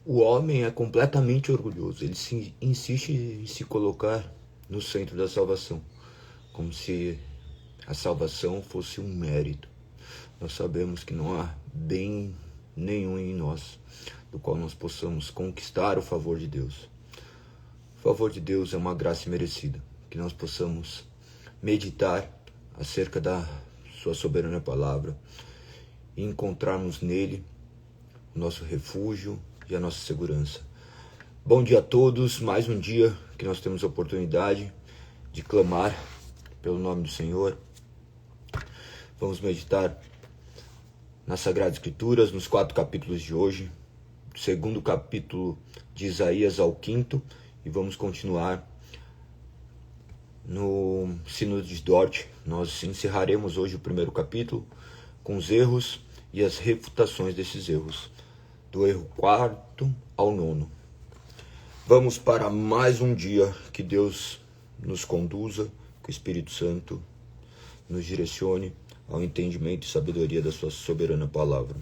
O homem é completamente orgulhoso. Ele insiste em se colocar no centro da salvação, como se a salvação fosse um mérito. Nós sabemos que não há bem nenhum em nós, do qual nós possamos conquistar o favor de Deus. O favor de Deus é uma graça merecida, que nós possamos meditar acerca da sua soberana palavra e encontrarmos nele o nosso refúgio e a nossa segurança. Bom dia a todos, mais um dia que nós temos a oportunidade de clamar pelo nome do Senhor. Vamos meditar nas Sagradas Escrituras, nos 4 capítulos de hoje, do 2º capítulo de Isaías ao 5º, e vamos continuar no Sínodo de Dort. Nós encerraremos hoje o 1º capítulo com os erros e as refutações desses erros, do erro 4º ao 9º. Vamos para mais um dia que Deus nos conduza, que o Espírito Santo nos direcione ao entendimento e sabedoria da sua soberana palavra.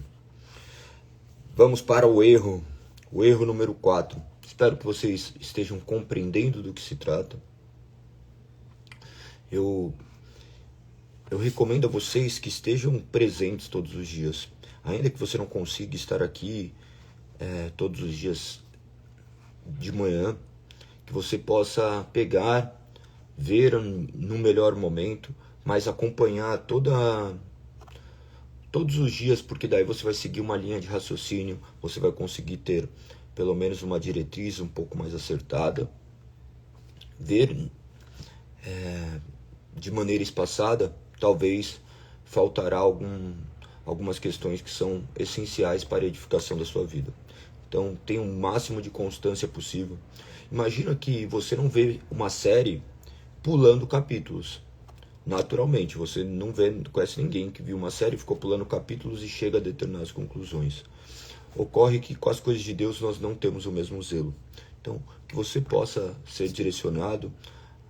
Vamos para o erro número 4. Espero que vocês estejam compreendendo do que se trata. Eu recomendo a vocês que estejam presentes todos os dias. Ainda que você não consiga estar aqui todos os dias de manhã, que você possa pegar, ver no melhor momento, mas acompanhar todos os dias, porque daí você vai seguir uma linha de raciocínio, você vai conseguir ter pelo menos uma diretriz um pouco mais acertada. Ver de maneira espaçada, talvez faltará algumas questões que são essenciais para a edificação da sua vida. Então, tenha o máximo de constância possível. Imagina que você não vê uma série pulando capítulos. Naturalmente, você não conhece ninguém que viu uma série, ficou pulando capítulos e chega a determinadas conclusões. Ocorre que com as coisas de Deus nós não temos o mesmo zelo. Então, que você possa ser direcionado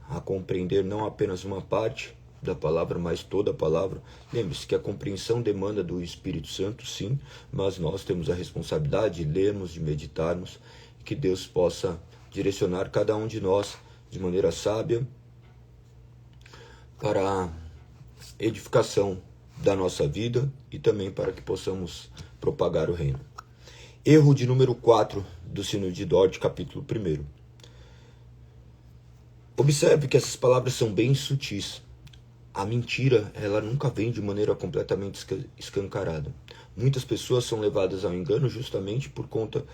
a compreender não apenas uma parte da palavra, mas toda a palavra. Lembre-se que a compreensão demanda do Espírito Santo, sim, mas nós temos a responsabilidade de lermos, de meditarmos, e que Deus possa direcionar cada um de nós de maneira sábia para a edificação da nossa vida e também para que possamos propagar o reino. Erro de número 4 do Sínodo de Dort, capítulo 1. Observe que essas palavras são bem sutis. A mentira, ela nunca vem de maneira completamente escancarada. Muitas pessoas são levadas ao engano justamente por conta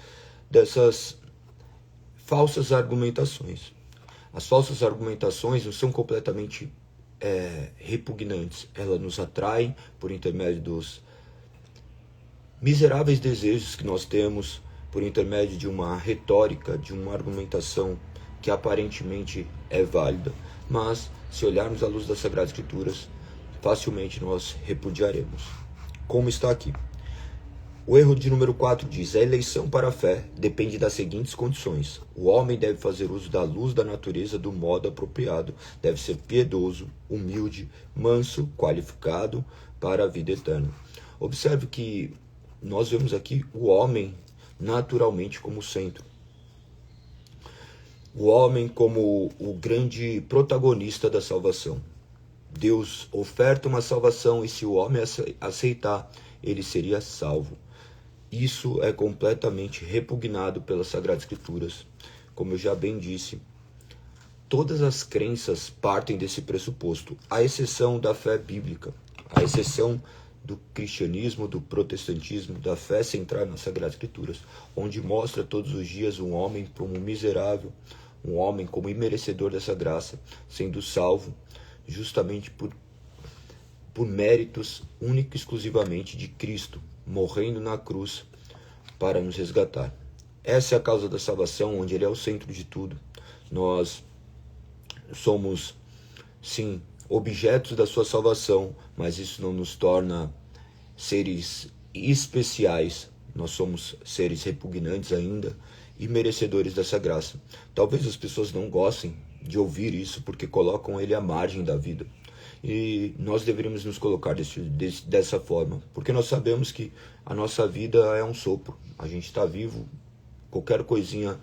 dessas falsas argumentações. As falsas argumentações não são completamente repugnantes. Elas nos atraem por intermédio dos miseráveis desejos que nós temos, por intermédio de uma retórica, de uma argumentação que aparentemente é válida, mas se olharmos à luz das Sagradas Escrituras, facilmente nós repudiaremos. Como está aqui. O erro de número 4 diz: a eleição para a fé depende das seguintes condições. O homem deve fazer uso da luz da natureza do modo apropriado, deve ser piedoso, humilde, manso, qualificado para a vida eterna. Observe que nós vemos aqui o homem naturalmente como centro. O homem como o grande protagonista da salvação. Deus oferta uma salvação e se o homem aceitar, ele seria salvo. Isso é completamente repugnado pelas Sagradas Escrituras. Como eu já bem disse, todas as crenças partem desse pressuposto, à exceção da fé bíblica, à exceção do cristianismo, do protestantismo, da fé centrada nas Sagradas Escrituras, onde mostra todos os dias um homem como miserável, um homem como imerecedor dessa graça, sendo salvo justamente por méritos único e exclusivamente de Cristo, morrendo na cruz para nos resgatar. Essa é a causa da salvação, onde Ele é o centro de tudo. Nós somos, sim, objetos da sua salvação, mas isso não nos torna seres especiais. Nós somos seres repugnantes ainda e merecedores dessa graça. Talvez as pessoas não gostem de ouvir isso porque colocam ele à margem da vida. E nós deveríamos nos colocar dessa forma, porque nós sabemos que a nossa vida é um sopro. A gente está vivo Qualquer coisinha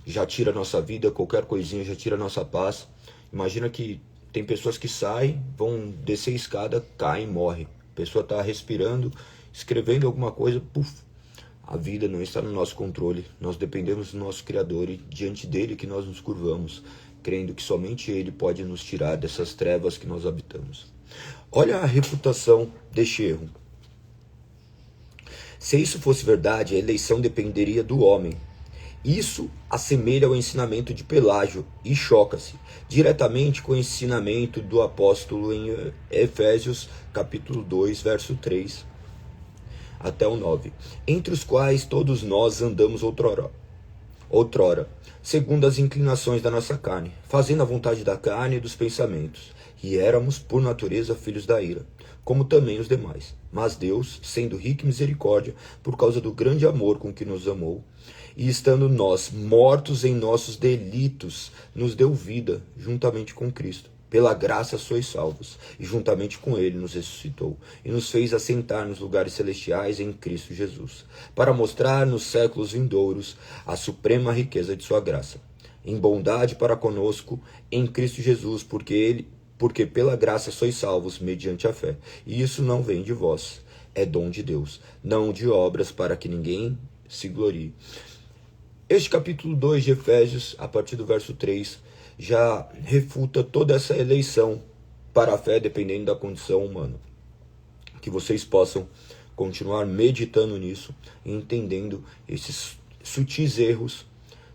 já tira a nossa vida, qualquer coisinha já tira a nossa paz. Imagina que tem pessoas que saem, vão descer a escada, caem, morrem. A pessoa está respirando, escrevendo alguma coisa, puf. A vida não está no nosso controle. Nós dependemos do nosso Criador e diante dele que nós nos curvamos, crendo que somente ele pode nos tirar dessas trevas que nós habitamos. Olha a reputação deste erro. Se isso fosse verdade, a eleição dependeria do homem. Isso assemelha ao ensinamento de Pelágio e choca-se diretamente com o ensinamento do apóstolo em Efésios capítulo 2, verso 3 até o 9, entre os quais todos nós andamos outrora, segundo as inclinações da nossa carne, fazendo a vontade da carne e dos pensamentos, e éramos por natureza filhos da ira, como também os demais. Mas Deus, sendo rico em misericórdia, por causa do grande amor com que nos amou, e estando nós mortos em nossos delitos, nos deu vida juntamente com Cristo. Pela graça sois salvos, e juntamente com ele nos ressuscitou, e nos fez assentar nos lugares celestiais em Cristo Jesus, para mostrar nos séculos vindouros a suprema riqueza de sua graça, em bondade para conosco em Cristo Jesus, porque pela graça sois salvos mediante a fé, e isso não vem de vós, é dom de Deus, não de obras para que ninguém se glorie. Este capítulo 2 de Efésios, a partir do verso 3, já refuta toda essa eleição para a fé dependendo da condição humana. Que vocês possam continuar meditando nisso e entendendo esses sutis erros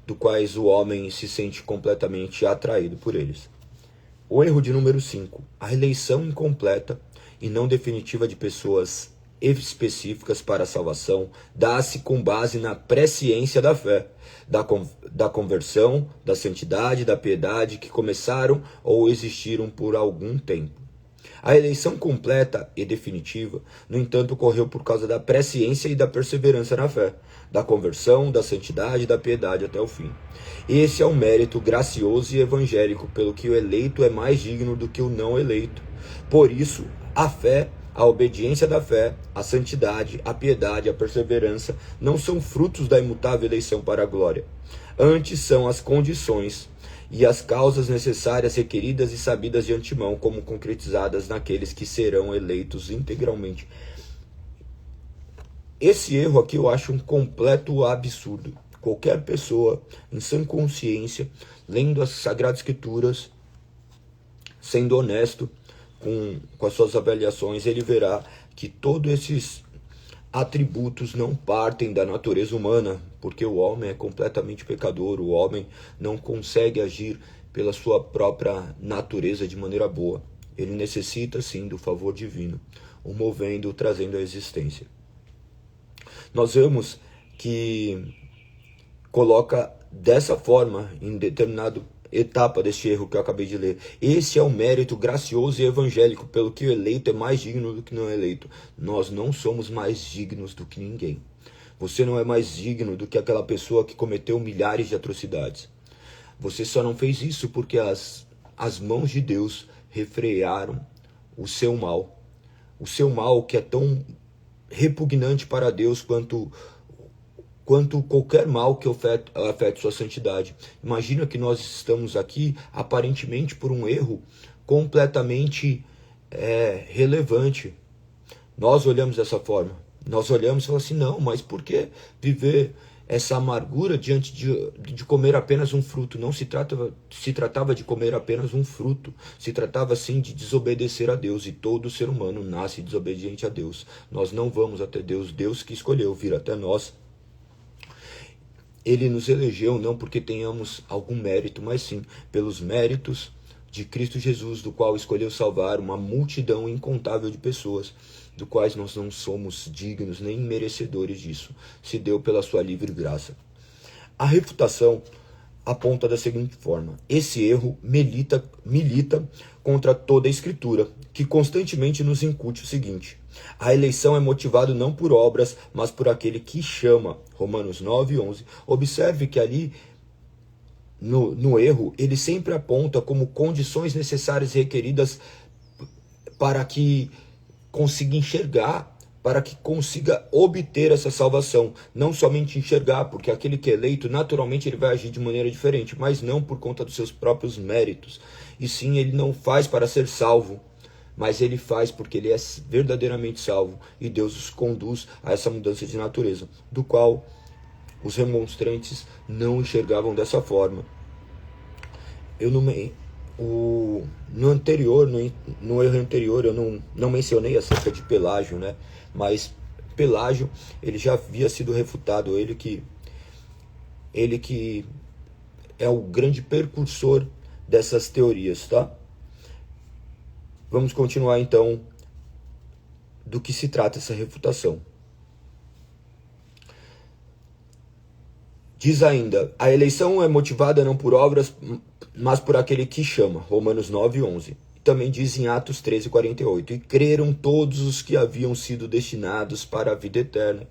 do quais o homem se sente completamente atraído por eles. O erro de número 5. A eleição incompleta e não definitiva de pessoas específicas para a salvação dá-se com base na presciência da fé, da conversão, da santidade, da piedade que começaram ou existiram por algum tempo. A eleição completa e definitiva, no entanto, ocorreu por causa da presciência e da perseverança na fé, da conversão, da santidade e da piedade até o fim. Esse é o mérito gracioso e evangélico pelo que o eleito é mais digno do que o não eleito. Por isso, a fé, a obediência da fé, a santidade, a piedade, a perseverança não são frutos da imutável eleição para a glória. Antes são as condições e as causas necessárias requeridas e sabidas de antemão como concretizadas naqueles que serão eleitos integralmente. Esse erro aqui eu acho um completo absurdo. Qualquer pessoa em sã consciência, lendo as Sagradas Escrituras, sendo honesto com as suas avaliações, ele verá que todos esses atributos não partem da natureza humana, porque o homem é completamente pecador, o homem não consegue agir pela sua própria natureza de maneira boa. Ele necessita sim do favor divino, o movendo, o trazendo à existência. Nós vemos que coloca dessa forma, em determinada etapa deste erro que eu acabei de ler. Esse é o mérito gracioso e evangélico, pelo que o eleito é mais digno do que não eleito. Nós não somos mais dignos do que ninguém. Você não é mais digno do que aquela pessoa que cometeu milhares de atrocidades. Você só não fez isso porque as mãos de Deus refrearam o seu mal. O seu mal que é tão repugnante para Deus quanto qualquer mal que afete sua santidade. Imagina que nós estamos aqui, aparentemente por um erro completamente relevante. Nós olhamos dessa forma. Nós olhamos e falamos assim, não, mas por que viver essa amargura diante de comer apenas um fruto? Não se tratava de comer apenas um fruto. Se tratava sim de desobedecer a Deus. E todo ser humano nasce desobediente a Deus. Nós não vamos até Deus. Deus que escolheu vir até nós. Ele nos elegeu não porque tenhamos algum mérito, mas sim pelos méritos de Cristo Jesus, do qual escolheu salvar uma multidão incontável de pessoas, do quais nós não somos dignos nem merecedores disso. Se deu pela sua livre graça. A refutação aponta da seguinte forma: esse erro milita contra toda a Escritura, que constantemente nos incute o seguinte: a eleição é motivada não por obras, mas por aquele que chama. Romanos 9:11. Observe que ali, no erro, ele sempre aponta como condições necessárias e requeridas para que consiga enxergar para que consiga obter essa salvação, não somente enxergar, porque aquele que é eleito, naturalmente ele vai agir de maneira diferente, mas não por conta dos seus próprios méritos, e sim, ele não faz para ser salvo, mas ele faz porque ele é verdadeiramente salvo, e Deus os conduz a essa mudança de natureza, do qual os remonstrantes não enxergavam dessa forma. Eu no erro anterior, eu não mencionei acerca de Pelágio, né? Mas Pelágio, ele já havia sido refutado, ele que é o grande precursor dessas teorias, tá? Vamos continuar então do que se trata essa refutação. Diz ainda, a eleição é motivada não por obras, mas por aquele que chama, Romanos 9:11. Também diz em Atos 13:48, e creram todos os que haviam sido destinados para a vida eterna.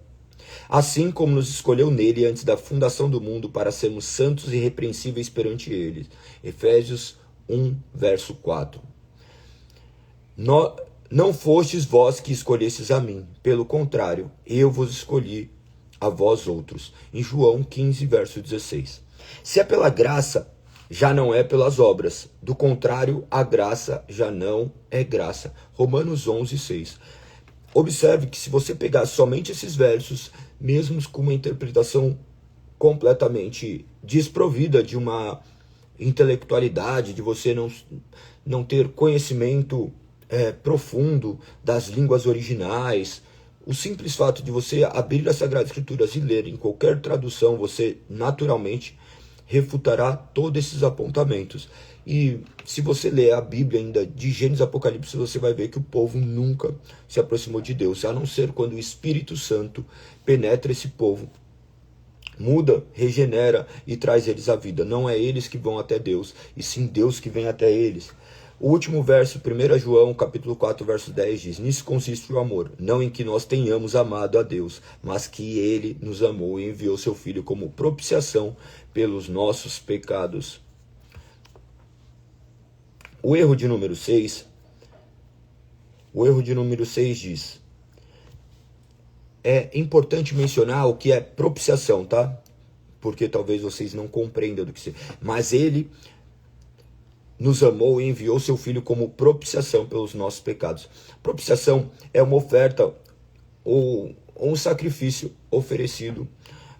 Assim como nos escolheu nele antes da fundação do mundo para sermos santos e irrepreensíveis perante ele. Efésios 1:4. Não fostes vós que escolhestes a mim, pelo contrário, eu vos escolhi a vós outros. Em João 15:16. Se é pela graça, já não é pelas obras. Do contrário, a graça já não é graça. Romanos 11:6. Observe que se você pegar somente esses versos, mesmo com uma interpretação completamente desprovida de uma intelectualidade, de você não ter conhecimento profundo das línguas originais, o simples fato de você abrir as Sagradas Escrituras e ler em qualquer tradução, você naturalmente refutará todos esses apontamentos. E se você ler a Bíblia ainda de Gênesis a Apocalipse, você vai ver que o povo nunca se aproximou de Deus, a não ser quando o Espírito Santo penetra esse povo, muda, regenera e traz eles à vida. Não é eles que vão até Deus, e sim Deus que vem até eles. O último verso, 1 João, capítulo 4, verso 10, diz, nisso consiste o amor, não em que nós tenhamos amado a Deus, mas que Ele nos amou e enviou seu Filho como propiciação pelos nossos pecados. O erro de número 6 diz, é importante mencionar o que é propiciação, tá? Porque talvez vocês não compreendam do que se... Mas Ele nos amou e enviou seu Filho como propiciação pelos nossos pecados. Propiciação é uma oferta ou um sacrifício oferecido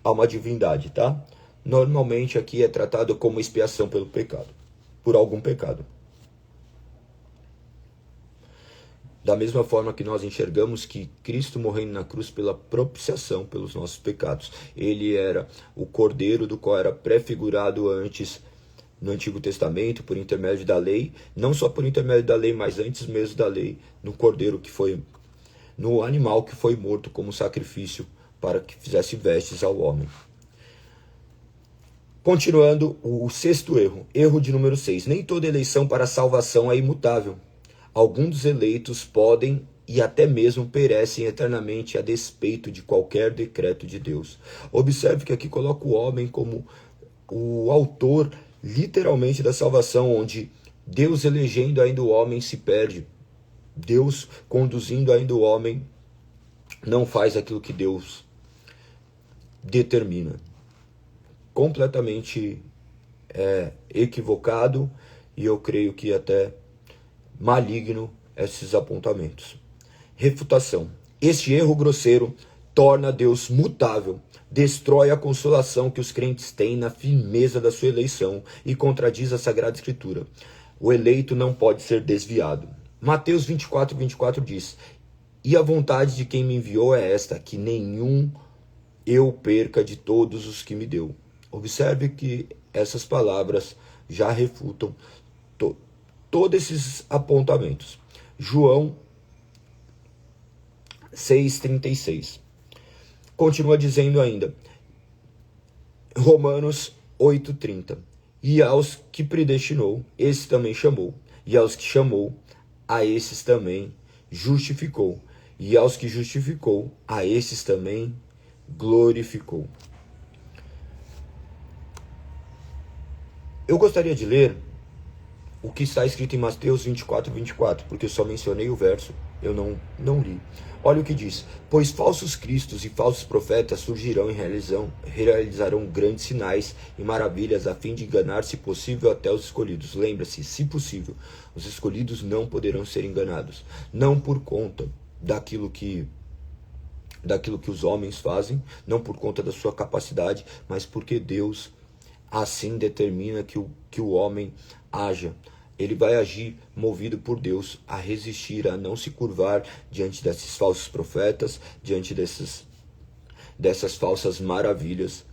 a uma divindade, tá? Normalmente aqui é tratado como expiação pelo pecado, por algum pecado. Da mesma forma que nós enxergamos que Cristo morrendo na cruz pela propiciação pelos nossos pecados. Ele era o cordeiro do qual era prefigurado antes no Antigo Testamento, por intermédio da lei, não só por intermédio da lei, mas antes mesmo da lei, no cordeiro que foi, no animal que foi morto como sacrifício para que fizesse vestes ao homem. Continuando, o sexto erro, erro de número 6. Nem toda eleição para salvação é imutável. Alguns dos eleitos podem e até mesmo perecem eternamente a despeito de qualquer decreto de Deus. Observe que aqui coloca o homem como o autor literalmente da salvação, onde Deus elegendo ainda o homem se perde. Deus conduzindo ainda o homem não faz aquilo que Deus determina. Completamente equivocado, e eu creio que até maligno esses apontamentos. Refutação. Este erro grosseiro torna Deus mutável, destrói a consolação que os crentes têm na firmeza da sua eleição e contradiz a Sagrada Escritura. O eleito não pode ser desviado. Mateus 24:24 diz, e a vontade de quem me enviou é esta, que nenhum eu perca de todos os que me deu. Observe que essas palavras já refutam todos esses apontamentos. João 6:36. Continua dizendo ainda, Romanos 8:30. E aos que predestinou, esse também chamou. E aos que chamou, a esses também justificou. E aos que justificou, a esses também glorificou. Eu gostaria de ler o que está escrito em Mateus 24, porque eu só mencionei o verso, eu não li. Olha o que diz: pois falsos cristos e falsos profetas surgirão e realizarão grandes sinais e maravilhas, a fim de enganar, se possível, até os escolhidos. Lembra-se, se possível, os escolhidos não poderão ser enganados, não por conta daquilo que os homens fazem, não por conta da sua capacidade, mas porque Deus assim determina que o homem haja. Ele vai agir movido por Deus a resistir, a não se curvar diante desses falsos profetas, diante dessas falsas maravilhas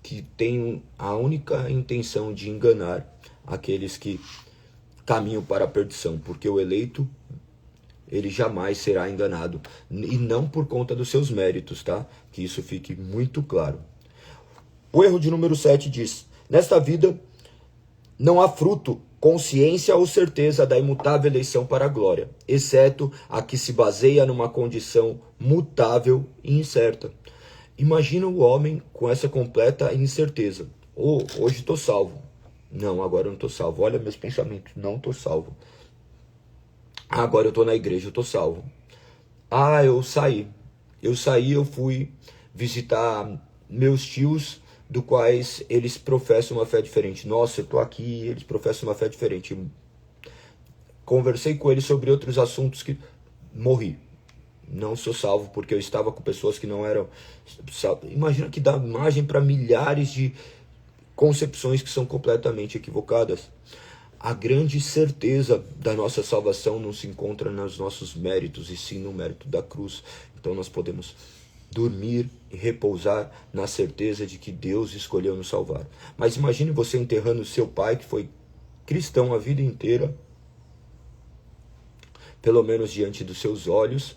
que têm a única intenção de enganar aqueles que caminham para a perdição, porque o eleito, ele jamais será enganado, e não por conta dos seus méritos, tá? Que isso fique muito claro. O erro de número 7 diz: nesta vida não há fruto, consciência ou certeza da imutável eleição para a glória, exceto a que se baseia numa condição mutável e incerta. Imagina o homem com essa completa incerteza. Hoje estou salvo. Não, agora eu não estou salvo. Olha meus pensamentos, não estou salvo. Agora eu estou na igreja, eu estou salvo. Eu saí, eu fui visitar meus tios, do quais eles professam uma fé diferente. Nossa, eu estou aqui, eles professam uma fé diferente. Conversei com eles sobre outros assuntos que morri. Não sou salvo porque eu estava com pessoas que não eram salvas. Imagina que dá margem para milhares de concepções que são completamente equivocadas. A grande certeza da nossa salvação não se encontra nos nossos méritos, e sim no mérito da cruz. Então nós podemos dormir e repousar na certeza de que Deus escolheu nos salvar. Mas imagine você enterrando seu pai, que foi cristão a vida inteira, pelo menos diante dos seus olhos,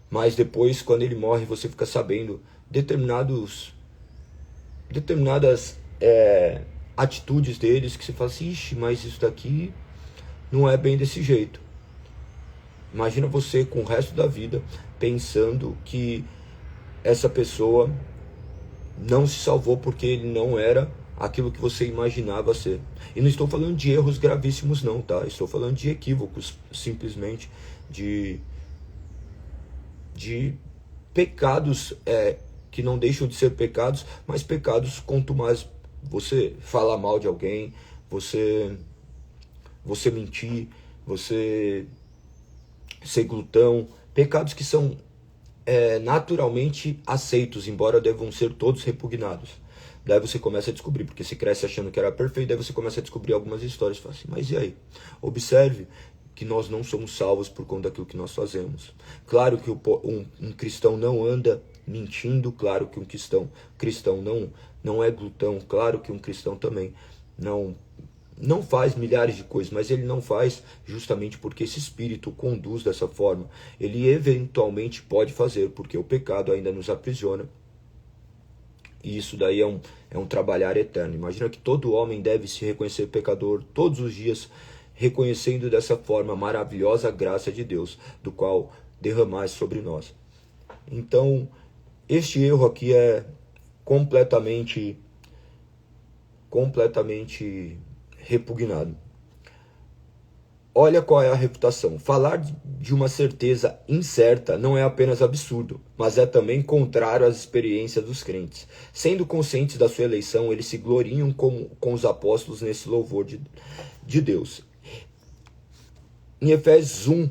mas depois, quando ele morre, você fica sabendo determinadas atitudes deles, que você fala assim: ixi, mas isso daqui não é bem desse jeito. Imagina você com o resto da vida pensando que essa pessoa não se salvou porque ele não era aquilo que você imaginava ser. E não estou falando de erros gravíssimos não, tá? Estou falando de equívocos, simplesmente de pecados que não deixam de ser pecados, mas pecados quanto mais você falar mal de alguém, você mentir, você ser glutão, pecados que são naturalmente aceitos, embora devam ser todos repugnados. Daí você começa a descobrir, porque se cresce achando que era perfeito, daí você começa a descobrir algumas histórias, fala assim: mas e aí? Observe que nós não somos salvos por conta daquilo que nós fazemos. Claro que um cristão não anda mentindo, claro que um cristão não é glutão, claro que um cristão também não faz milhares de coisas, mas ele não faz justamente porque esse espírito conduz dessa forma. Ele eventualmente pode fazer, porque o pecado ainda nos aprisiona. E isso daí é um trabalhar eterno. Imagina que todo homem deve se reconhecer pecador todos os dias, reconhecendo dessa forma a maravilhosa graça de Deus, do qual derramaste sobre nós. Então, este erro aqui é completamente repugnado. Olha qual é a reputação. Falar de uma certeza incerta não é apenas absurdo, mas é também contrário às experiências dos crentes. Sendo conscientes da sua eleição, eles se gloriam com os apóstolos nesse louvor de Deus. Em Efésios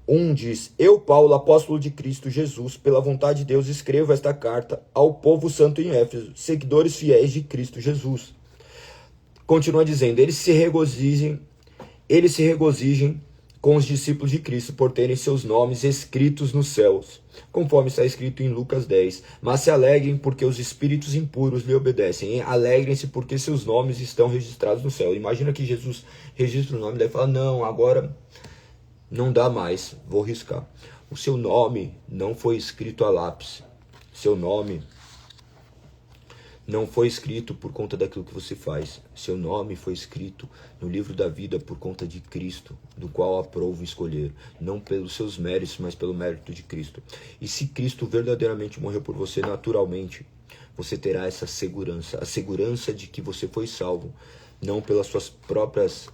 1 diz: eu, Paulo, apóstolo de Cristo Jesus, pela vontade de Deus, escrevo esta carta ao povo santo em Éfeso, seguidores fiéis de Cristo Jesus. Continua dizendo: eles se regozijem com os discípulos de Cristo por terem seus nomes escritos nos céus, conforme está escrito em Lucas 10. Mas se alegrem porque os espíritos impuros lhe obedecem. Alegrem-se porque seus nomes estão registrados no céu. Imagina que Jesus registra o nome, daí fala: não, agora não dá mais, vou riscar. O seu nome não foi escrito a lápis. Seu nome não foi escrito por conta daquilo que você faz. Seu nome foi escrito no livro da vida por conta de Cristo, do qual aprovo escolher. Não pelos seus méritos, mas pelo mérito de Cristo. E se Cristo verdadeiramente morreu por você, naturalmente, você terá essa segurança. A segurança de que você foi salvo, não pelas suas próprias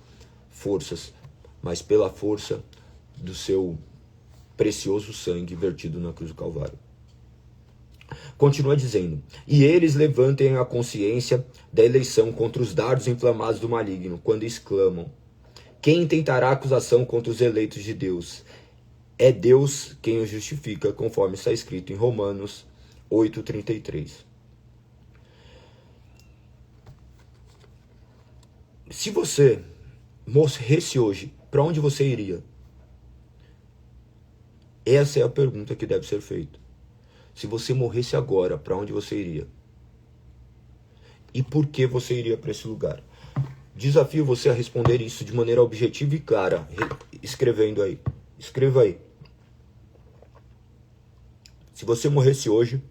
forças, mas pela força do seu precioso sangue vertido na cruz do Calvário. Continua dizendo: e eles levantem a consciência da eleição contra os dardos inflamados do maligno, quando exclamam: quem intentará acusação contra os eleitos de Deus? É Deus quem os justifica, conforme está escrito em Romanos 8:33. Se você morresse hoje, para onde você iria? Essa é a pergunta que deve ser feita. Se você morresse agora, para onde você iria? E por que você iria para esse lugar? Desafio você a responder isso de maneira objetiva e clara, escrevendo aí. Escreva aí. Se você morresse hoje,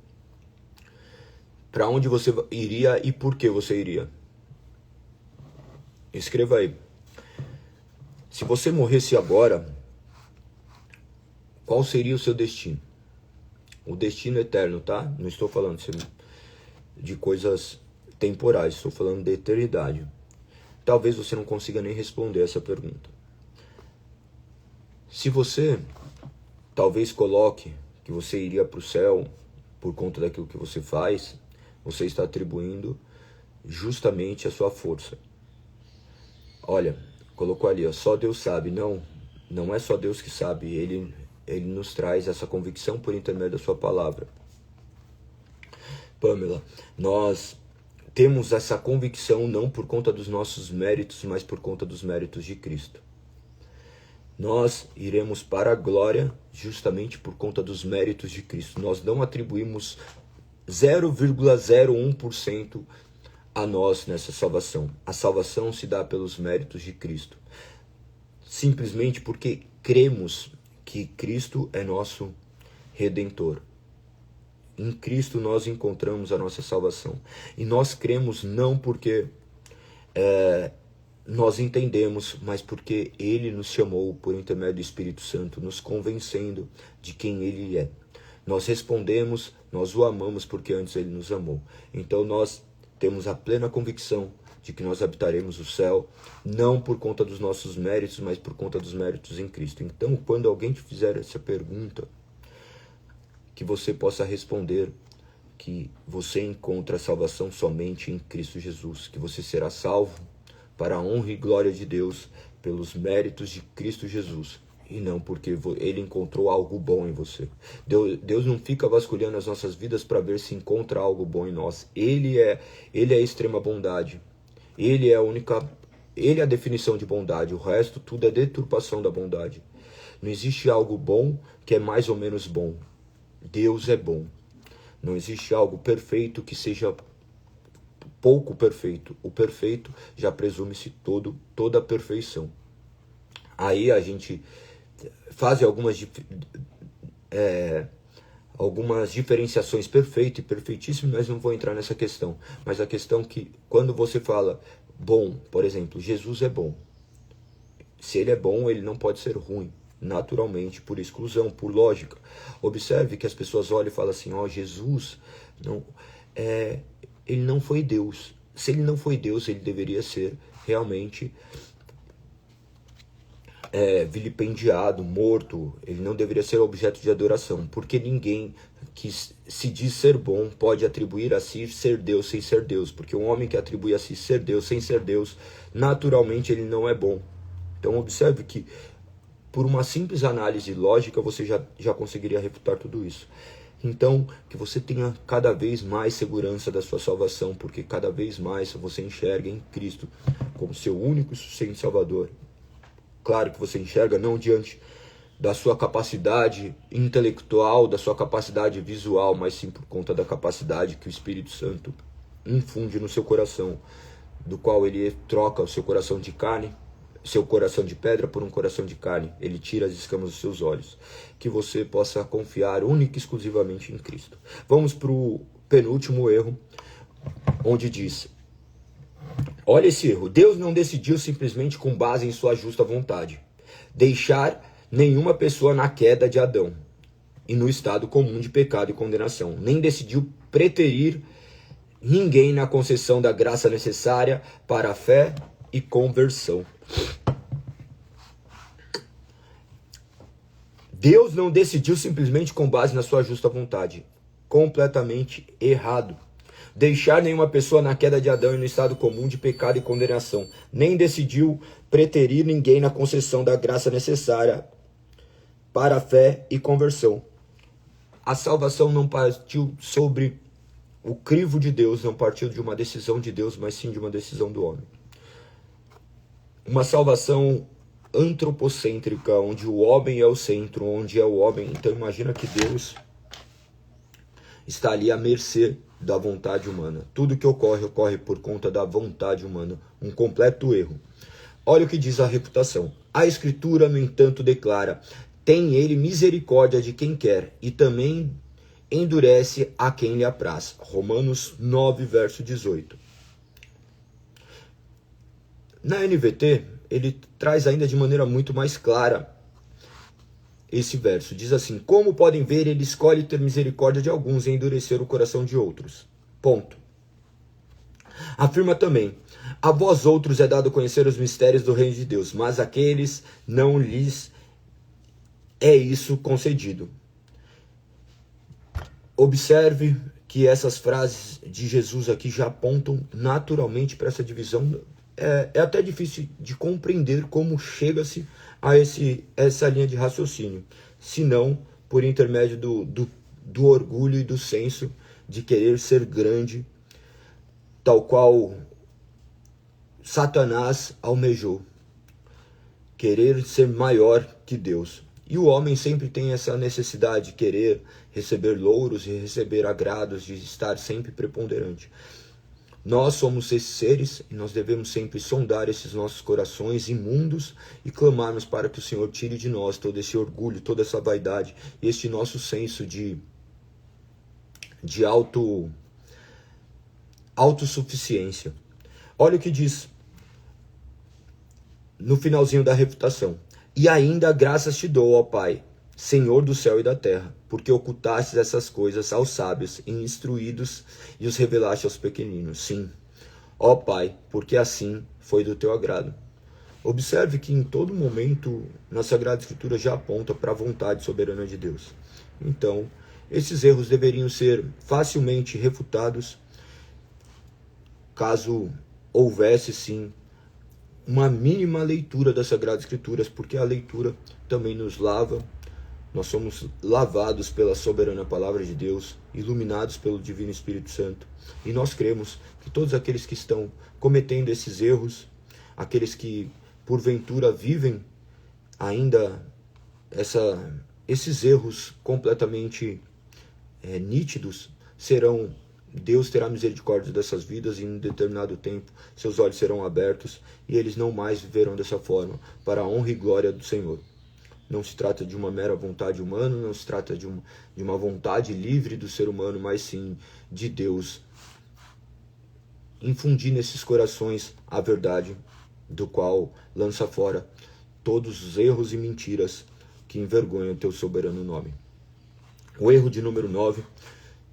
para onde você iria e por que você iria? Escreva aí. Se você morresse agora, qual seria o seu destino? O destino eterno, tá? Não estou falando de coisas temporais, estou falando de eternidade. Talvez você não consiga nem responder essa pergunta. Se você talvez coloque que você iria para o céu por conta daquilo que você faz, você está atribuindo justamente a sua força. Olha, colocou ali, ó, só Deus sabe. Não é só Deus que sabe, Ele nos traz essa convicção por intermédio da sua palavra. Pamela, nós temos essa convicção não por conta dos nossos méritos, mas por conta dos méritos de Cristo. Nós iremos para a glória justamente por conta dos méritos de Cristo. Nós não atribuímos 0,01% a nós nessa salvação. A salvação se dá pelos méritos de Cristo. Simplesmente porque cremos que Cristo é nosso Redentor. Em Cristo nós encontramos a nossa salvação. E nós cremos não porque nós entendemos, mas porque Ele nos chamou por intermédio do Espírito Santo, nos convencendo de quem Ele é. Nós respondemos, nós o amamos porque antes Ele nos amou. Então nós temos a plena convicção de que nós habitaremos o céu, não por conta dos nossos méritos, mas por conta dos méritos em Cristo. Então, quando alguém te fizer essa pergunta, que você possa responder que você encontra a salvação somente em Cristo Jesus, que você será salvo para a honra e glória de Deus pelos méritos de Cristo Jesus, e não porque Ele encontrou algo bom em você. Deus não fica vasculhando as nossas vidas para ver se encontra algo bom em nós. Ele é a extrema bondade. Ele é a definição de bondade. O resto tudo é deturpação da bondade. Não existe algo bom que é mais ou menos bom. Deus é bom. Não existe algo perfeito que seja pouco perfeito. O perfeito já presume-se toda a perfeição. Aí a gente faz algumas diferenciações perfeito e perfeitíssimo, mas não vou entrar nessa questão. Mas a questão que quando você fala bom, por exemplo, Jesus é bom. Se Ele é bom, Ele não pode ser ruim. Naturalmente, por exclusão, por lógica. Observe que as pessoas olham e falam assim, Jesus, Ele não foi Deus. Se Ele não foi Deus, Ele deveria ser realmente vilipendiado, morto. Ele não deveria ser objeto de adoração, porque ninguém que se diz ser bom pode atribuir a si ser Deus sem ser Deus, porque um homem que atribui a si ser Deus sem ser Deus, naturalmente ele não é bom. Então observe que por uma simples análise lógica você já conseguiria refutar tudo isso. Então, que você tenha cada vez mais segurança da sua salvação, porque cada vez mais você enxerga em Cristo como seu único e suficiente Salvador. Claro que você enxerga não diante da sua capacidade intelectual, da sua capacidade visual, mas sim por conta da capacidade que o Espírito Santo infunde no seu coração, do qual ele troca o seu coração de carne, seu coração de pedra por um coração de carne. Ele tira as escamas dos seus olhos. Que você possa confiar única e exclusivamente em Cristo. Vamos para o penúltimo erro, onde diz: olha esse erro. Deus não decidiu simplesmente com base em sua justa vontade deixar nenhuma pessoa na queda de Adão e no estado comum de pecado e condenação. Nem decidiu preterir ninguém na concessão da graça necessária para a fé e conversão. Deus não decidiu simplesmente com base na sua justa vontade. Completamente errado. Deixar nenhuma pessoa na queda de Adão e no estado comum de pecado e condenação. Nem decidiu preterir ninguém na concessão da graça necessária para a fé e conversão. A salvação não partiu sobre o crivo de Deus, não partiu de uma decisão de Deus, mas sim de uma decisão do homem. Uma salvação antropocêntrica, onde o homem é o centro, onde é o homem. Então imagina que Deus está ali à mercê da vontade humana. Tudo que ocorre, ocorre por conta da vontade humana. Um completo erro. Olha o que diz a reputação. A Escritura, no entanto, declara: tem ele misericórdia de quem quer, e também endurece a quem lhe apraz. Romanos 9, verso 18. Na NVT, ele traz ainda de maneira muito mais clara esse verso. Diz assim: como podem ver, ele escolhe ter misericórdia de alguns e endurecer o coração de outros. Ponto. Afirma também: a vós outros é dado conhecer os mistérios do reino de Deus, mas àqueles não lhes é isso concedido. Observe que essas frases de Jesus aqui já apontam naturalmente para essa divisão. É até difícil de compreender como chega-se a essa linha de raciocínio, se não por intermédio do orgulho e do senso de querer ser grande, tal qual Satanás almejou, querer ser maior que Deus. E o homem sempre tem essa necessidade de querer receber louros e receber agrados, de estar sempre preponderante. Nós somos esses seres e nós devemos sempre sondar esses nossos corações imundos e clamarmos para que o Senhor tire de nós todo esse orgulho, toda essa vaidade e este nosso senso de autossuficiência. Olha o que diz no finalzinho da refutação: e ainda graças te dou, ó Pai, Senhor do céu e da terra, porque ocultastes essas coisas aos sábios e instruídos e os revelaste aos pequeninos. Sim, ó Pai, porque assim foi do teu agrado. Observe que em todo momento na Sagrada Escritura já aponta para a vontade soberana de Deus. Então, esses erros deveriam ser facilmente refutados caso houvesse sim uma mínima leitura das Sagradas Escrituras, porque a leitura também nos lava. Nós somos lavados pela soberana palavra de Deus, iluminados pelo Divino Espírito Santo. E nós cremos que todos aqueles que estão cometendo esses erros, aqueles que porventura vivem ainda esses erros completamente nítidos, Deus terá misericórdia dessas vidas e em um determinado tempo seus olhos serão abertos e eles não mais viverão dessa forma, para a honra e glória do Senhor. Não se trata de uma mera vontade humana, não se trata de uma vontade livre do ser humano, mas sim de Deus infundir nesses corações a verdade, do qual lança fora todos os erros e mentiras que envergonham o teu soberano nome. O erro de número 9,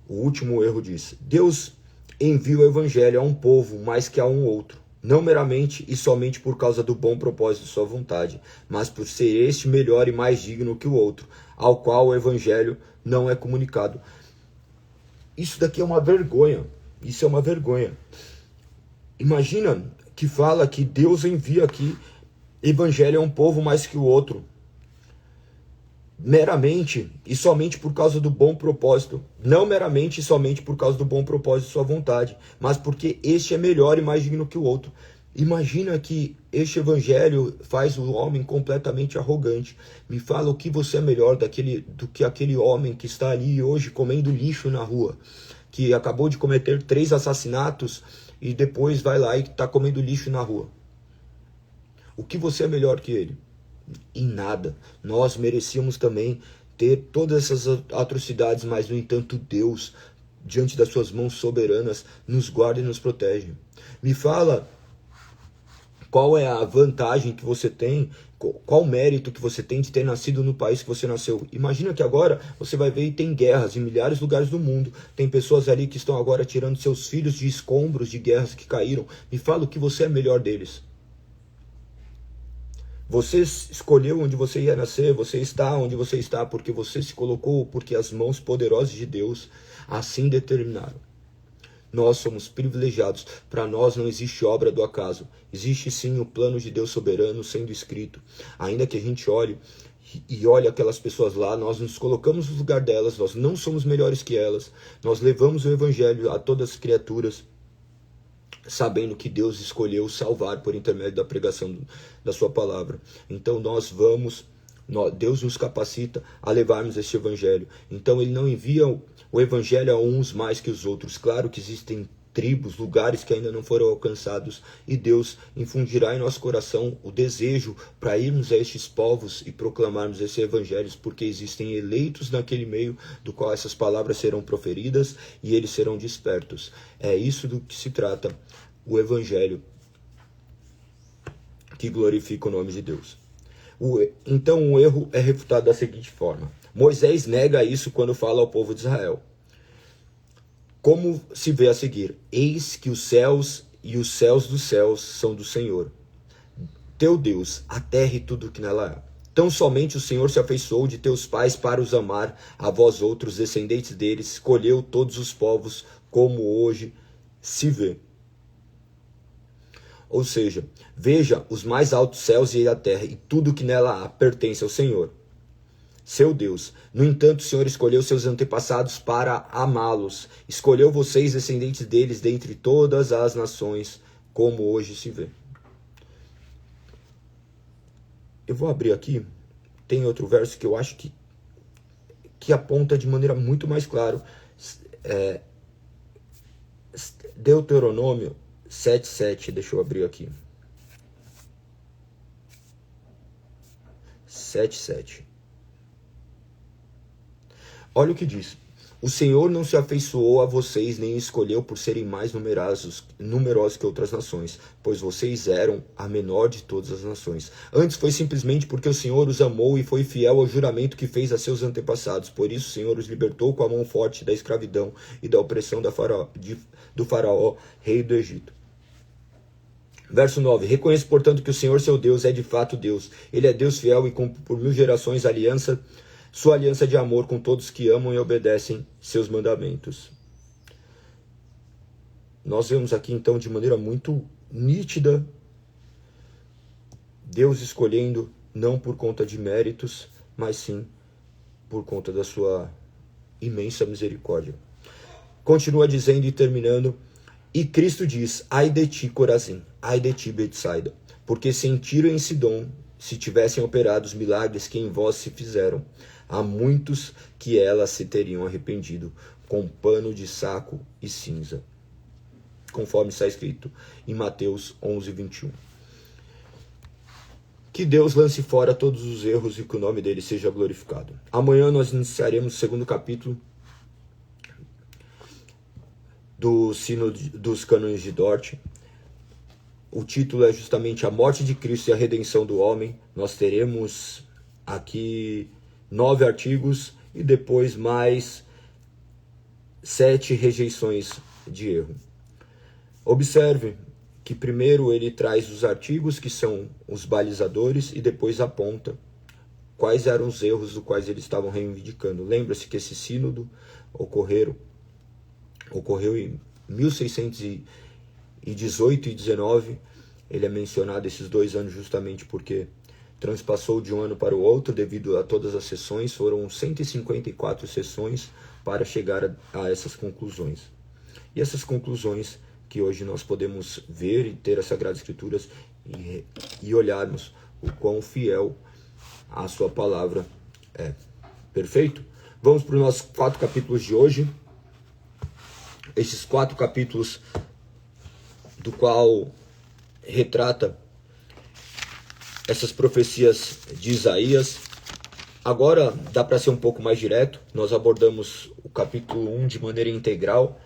o último erro diz: Deus envia o evangelho a um povo mais que a um outro, não meramente e somente por causa do bom propósito de sua vontade, mas por ser este melhor e mais digno que o outro, ao qual o evangelho não é comunicado. Isso daqui é uma vergonha. Isso é uma vergonha. Imagina que fala que Deus envia aqui evangelho a um povo mais que o outro, meramente e somente por causa do bom propósito, não meramente e somente por causa do bom propósito de sua vontade, mas porque este é melhor e mais digno que o outro. Imagina que este evangelho faz o homem completamente arrogante. Me fala o que você é melhor do que aquele homem que está ali hoje comendo lixo na rua, que acabou de cometer 3 assassinatos e depois vai lá e está comendo lixo na rua. O que você é melhor que ele? Em nada. Nós merecíamos também ter todas essas atrocidades, mas no entanto Deus, diante das suas mãos soberanas, nos guarda e nos protege. Me fala qual é a vantagem que você tem, qual o mérito que você tem de ter nascido no país que você nasceu. Imagina que agora você vai ver e tem guerras em milhares de lugares do mundo. Tem pessoas ali que estão agora tirando seus filhos de escombros de guerras que caíram. Me fala o que você é melhor deles. Você escolheu onde você ia nascer, você está onde você está porque você se colocou, porque as mãos poderosas de Deus assim determinaram. Nós somos privilegiados. Para nós não existe obra do acaso. Existe sim o plano de Deus soberano sendo escrito. Ainda que a gente olhe e olhe aquelas pessoas lá, nós nos colocamos no lugar delas, nós não somos melhores que elas. Nós levamos o evangelho a todas as criaturas, sabendo que Deus escolheu salvar por intermédio da pregação da sua palavra. Então Deus nos capacita a levarmos este evangelho. Então ele não envia o evangelho a uns mais que os outros. Claro que existem tribos, lugares que ainda não foram alcançados, e Deus infundirá em nosso coração o desejo para irmos a estes povos e proclamarmos esses evangelhos, porque existem eleitos naquele meio do qual essas palavras serão proferidas e eles serão despertos. É isso do que se trata o evangelho que glorifica o nome de Deus. Então o erro é refutado da seguinte forma. Moisés nega isso quando fala ao povo de Israel. Como se vê a seguir: eis que os céus e os céus dos céus são do Senhor, teu Deus, a terra e tudo o que nela há. Tão somente o Senhor se afeiçoou de teus pais para os amar, a vós outros, descendentes deles, escolheu todos os povos, como hoje se vê. Ou seja, veja, os mais altos céus e a terra e tudo o que nela há pertence ao Senhor, seu Deus. No entanto, o Senhor escolheu seus antepassados para amá-los. Escolheu vocês, descendentes deles, dentre todas as nações, como hoje se vê. Eu vou abrir aqui. Tem outro verso que eu acho que aponta de maneira muito mais clara. Deuteronômio 7:7. Deixa eu abrir aqui. 7:7. Olha o que diz. O Senhor não se afeiçoou a vocês, nem escolheu por serem mais numerosos que outras nações, pois vocês eram a menor de todas as nações. Antes foi simplesmente porque o Senhor os amou e foi fiel ao juramento que fez a seus antepassados. Por isso o Senhor os libertou com a mão forte da escravidão e da opressão do faraó, rei do Egito. Verso 9. Reconheça, portanto, que o Senhor, seu Deus, é de fato Deus. Ele é Deus fiel e cumpre por 1000 gerações sua aliança de amor com todos que amam e obedecem seus mandamentos. Nós vemos aqui então de maneira muito nítida Deus escolhendo não por conta de méritos, mas sim por conta da sua imensa misericórdia. Continua dizendo e terminando: e Cristo diz: ai de ti, Corazim, ai de ti, Betsaida, porque se em Tiro e em Sidom se tivessem operado os milagres que em vós se fizeram, há muitos que elas se teriam arrependido com pano de saco e cinza, conforme está escrito em Mateus 11:21. Que Deus lance fora todos os erros e que o nome dele seja glorificado. Amanhã nós iniciaremos o segundo capítulo do Sínodo dos Cânones de Dort. O título é justamente A Morte de Cristo e a Redenção do Homem. Nós teremos aqui 9 artigos e depois mais 7 rejeições de erro. Observe que primeiro ele traz os artigos, que são os balizadores, e depois aponta quais eram os erros dos quais eles estavam reivindicando. Lembra-se que esse sínodo ocorreu em 1618 e 19. Ele é mencionado esses 2 anos justamente porque transpassou de um ano para o outro devido a todas as sessões. Foram 154 sessões para chegar a essas conclusões. E essas conclusões que hoje nós podemos ver e ter as Sagradas Escrituras e olharmos o quão fiel a sua palavra é. Perfeito? Vamos para os nossos 4 capítulos de hoje. Esses 4 capítulos do qual retrata essas profecias de Isaías. Agora dá para ser um pouco mais direto. Nós abordamos o capítulo 1 de maneira integral.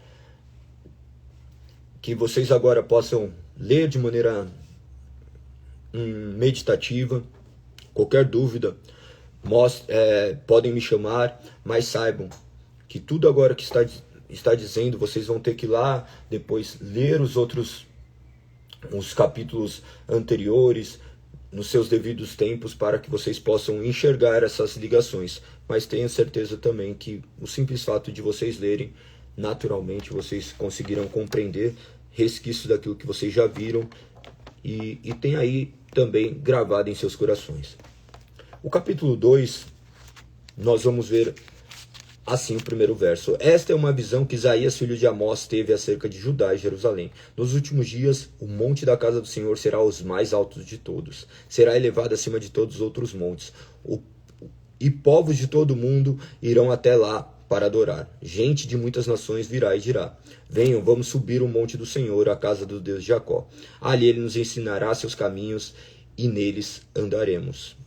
Que vocês agora possam ler de maneira meditativa. Qualquer dúvida, podem me chamar, mas saibam que tudo agora que está dizendo, vocês vão ter que ir lá depois ler os capítulos anteriores, nos seus devidos tempos para que vocês possam enxergar essas ligações. Mas tenha certeza também que o simples fato de vocês lerem, naturalmente vocês conseguirão compreender resquícios daquilo que vocês já viram e tem aí também gravado em seus corações. O capítulo 2, nós vamos ver assim o primeiro verso. Esta é uma visão que Isaías, filho de Amós, teve acerca de Judá e Jerusalém. Nos últimos dias, o monte da casa do Senhor será os mais altos de todos. Será elevado acima de todos os outros montes. E povos de todo o mundo irão até lá para adorar. Gente de muitas nações virá e dirá: venham, vamos subir o monte do Senhor, a casa do Deus de Jacó. Ali ele nos ensinará seus caminhos e neles andaremos.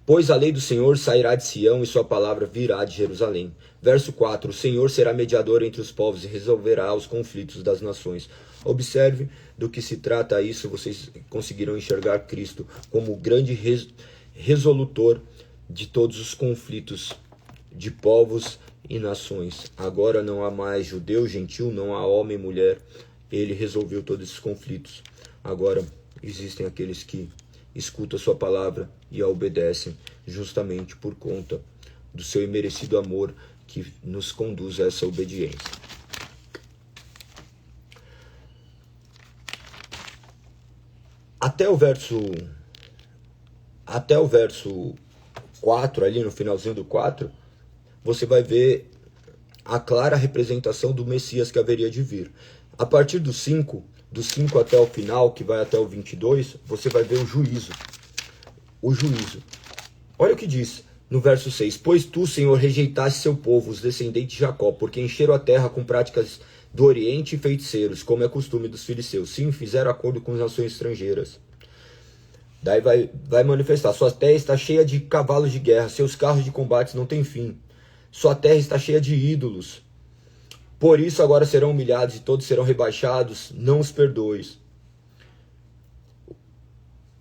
Pois a lei do Senhor sairá de Sião e sua palavra virá de Jerusalém. Verso 4. O Senhor será mediador entre os povos e resolverá os conflitos das nações. Observe do que se trata isso, vocês conseguirão enxergar Cristo como o grande resolutor de todos os conflitos de povos e nações. Agora não há mais judeu, gentil, não há homem e mulher. Ele resolveu todos esses conflitos. Agora existem aqueles que escutam a sua palavra e a obedecem, justamente por conta do seu imerecido amor que nos conduz a essa obediência. Até o verso 4, ali no finalzinho do 4, você vai ver a clara representação do Messias que haveria de vir. A partir do 5 até o final, que vai até o 22, você vai ver o juízo. O juízo. Olha o que diz no verso 6. Pois tu, Senhor, rejeitaste seu povo, os descendentes de Jacó, porque encheram a terra com práticas do Oriente e feiticeiros, como é costume dos filisteus. Sim, fizeram acordo com as nações estrangeiras. Daí vai manifestar. Sua terra está cheia de cavalos de guerra, seus carros de combates não têm fim. Sua terra está cheia de ídolos. Por isso agora serão humilhados e todos serão rebaixados, não os perdoes.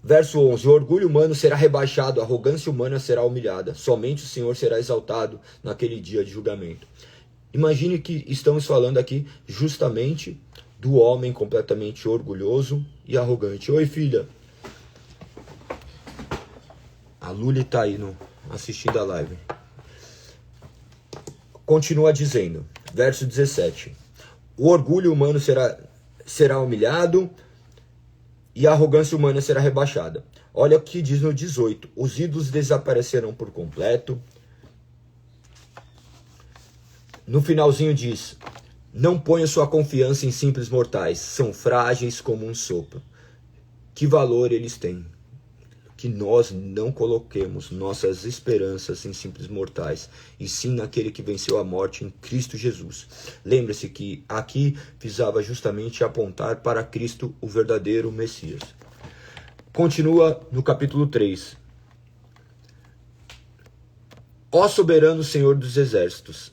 Verso 11. O orgulho humano será rebaixado, a arrogância humana será humilhada. Somente o Senhor será exaltado naquele dia de julgamento. Imagine que estamos falando aqui justamente do homem completamente orgulhoso e arrogante. Oi, filha. A Luli está aí assistindo a live. Continua dizendo, verso 17. O orgulho humano será humilhado e a arrogância humana será rebaixada. Olha o que diz no 18. Os ídolos desaparecerão por completo. No finalzinho diz, não ponha sua confiança em simples mortais, são frágeis como um sopro. Que valor eles têm? Que nós não coloquemos nossas esperanças em simples mortais, e sim naquele que venceu a morte em Cristo Jesus. Lembre-se que aqui visava justamente apontar para Cristo, o verdadeiro Messias. Continua no capítulo 3. Ó soberano Senhor dos exércitos,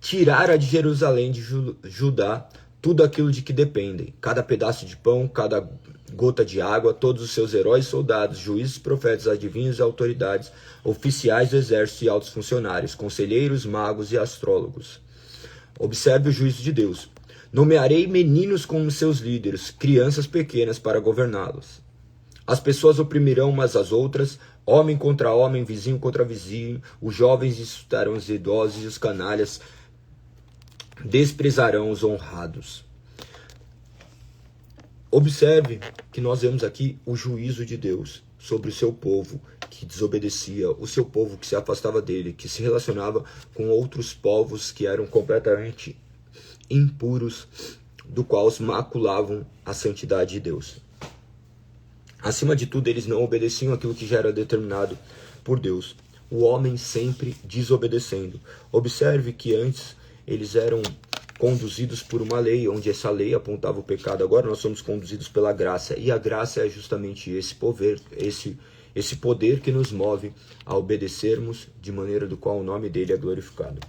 tirara de Jerusalém, de Judá, tudo aquilo de que dependem, cada pedaço de pão, cada gota de água, todos os seus heróis, soldados, juízes, profetas, adivinhos e autoridades, oficiais do exército e altos funcionários, conselheiros, magos e astrólogos. Observe o juízo de Deus. Nomearei meninos como seus líderes, crianças pequenas para governá-los. As pessoas oprimirão umas às outras, homem contra homem, vizinho contra vizinho, os jovens insultarão os idosos e os canalhas desprezarão os honrados. Observe que nós vemos aqui o juízo de Deus sobre o seu povo que desobedecia, o seu povo que se afastava dele, que se relacionava com outros povos que eram completamente impuros, do qual os maculavam a santidade de Deus. Acima de tudo, eles não obedeciam aquilo que já era determinado por Deus. O homem sempre desobedecendo. Observe que antes eles eram conduzidos por uma lei, onde essa lei apontava o pecado. Agora nós somos conduzidos pela graça, e a graça é justamente esse poder que nos move a obedecermos de maneira do qual o nome dele é glorificado.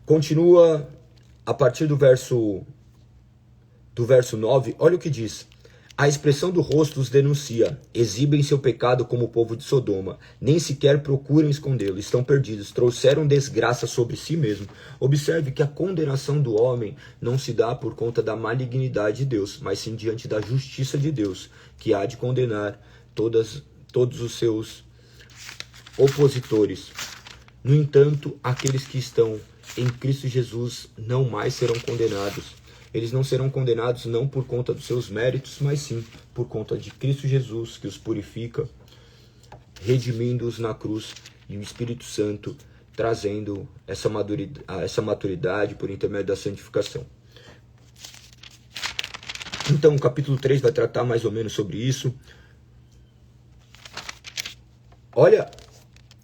Continua a partir do verso 9, olha o que diz. A expressão do rosto os denuncia. Exibem seu pecado como o povo de Sodoma. Nem sequer procuram escondê-lo. Estão perdidos. Trouxeram desgraça sobre si mesmo. Observe que a condenação do homem não se dá por conta da malignidade de Deus, mas sim diante da justiça de Deus, que há de condenar todos os seus opositores. No entanto, aqueles que estão em Cristo Jesus não mais serão condenados. Eles não serão condenados não por conta dos seus méritos, mas sim por conta de Cristo Jesus, que os purifica, redimindo-os na cruz, e o Espírito Santo trazendo essa maturidade por intermédio da santificação. Então, o capítulo 3 vai tratar mais ou menos sobre isso. Olha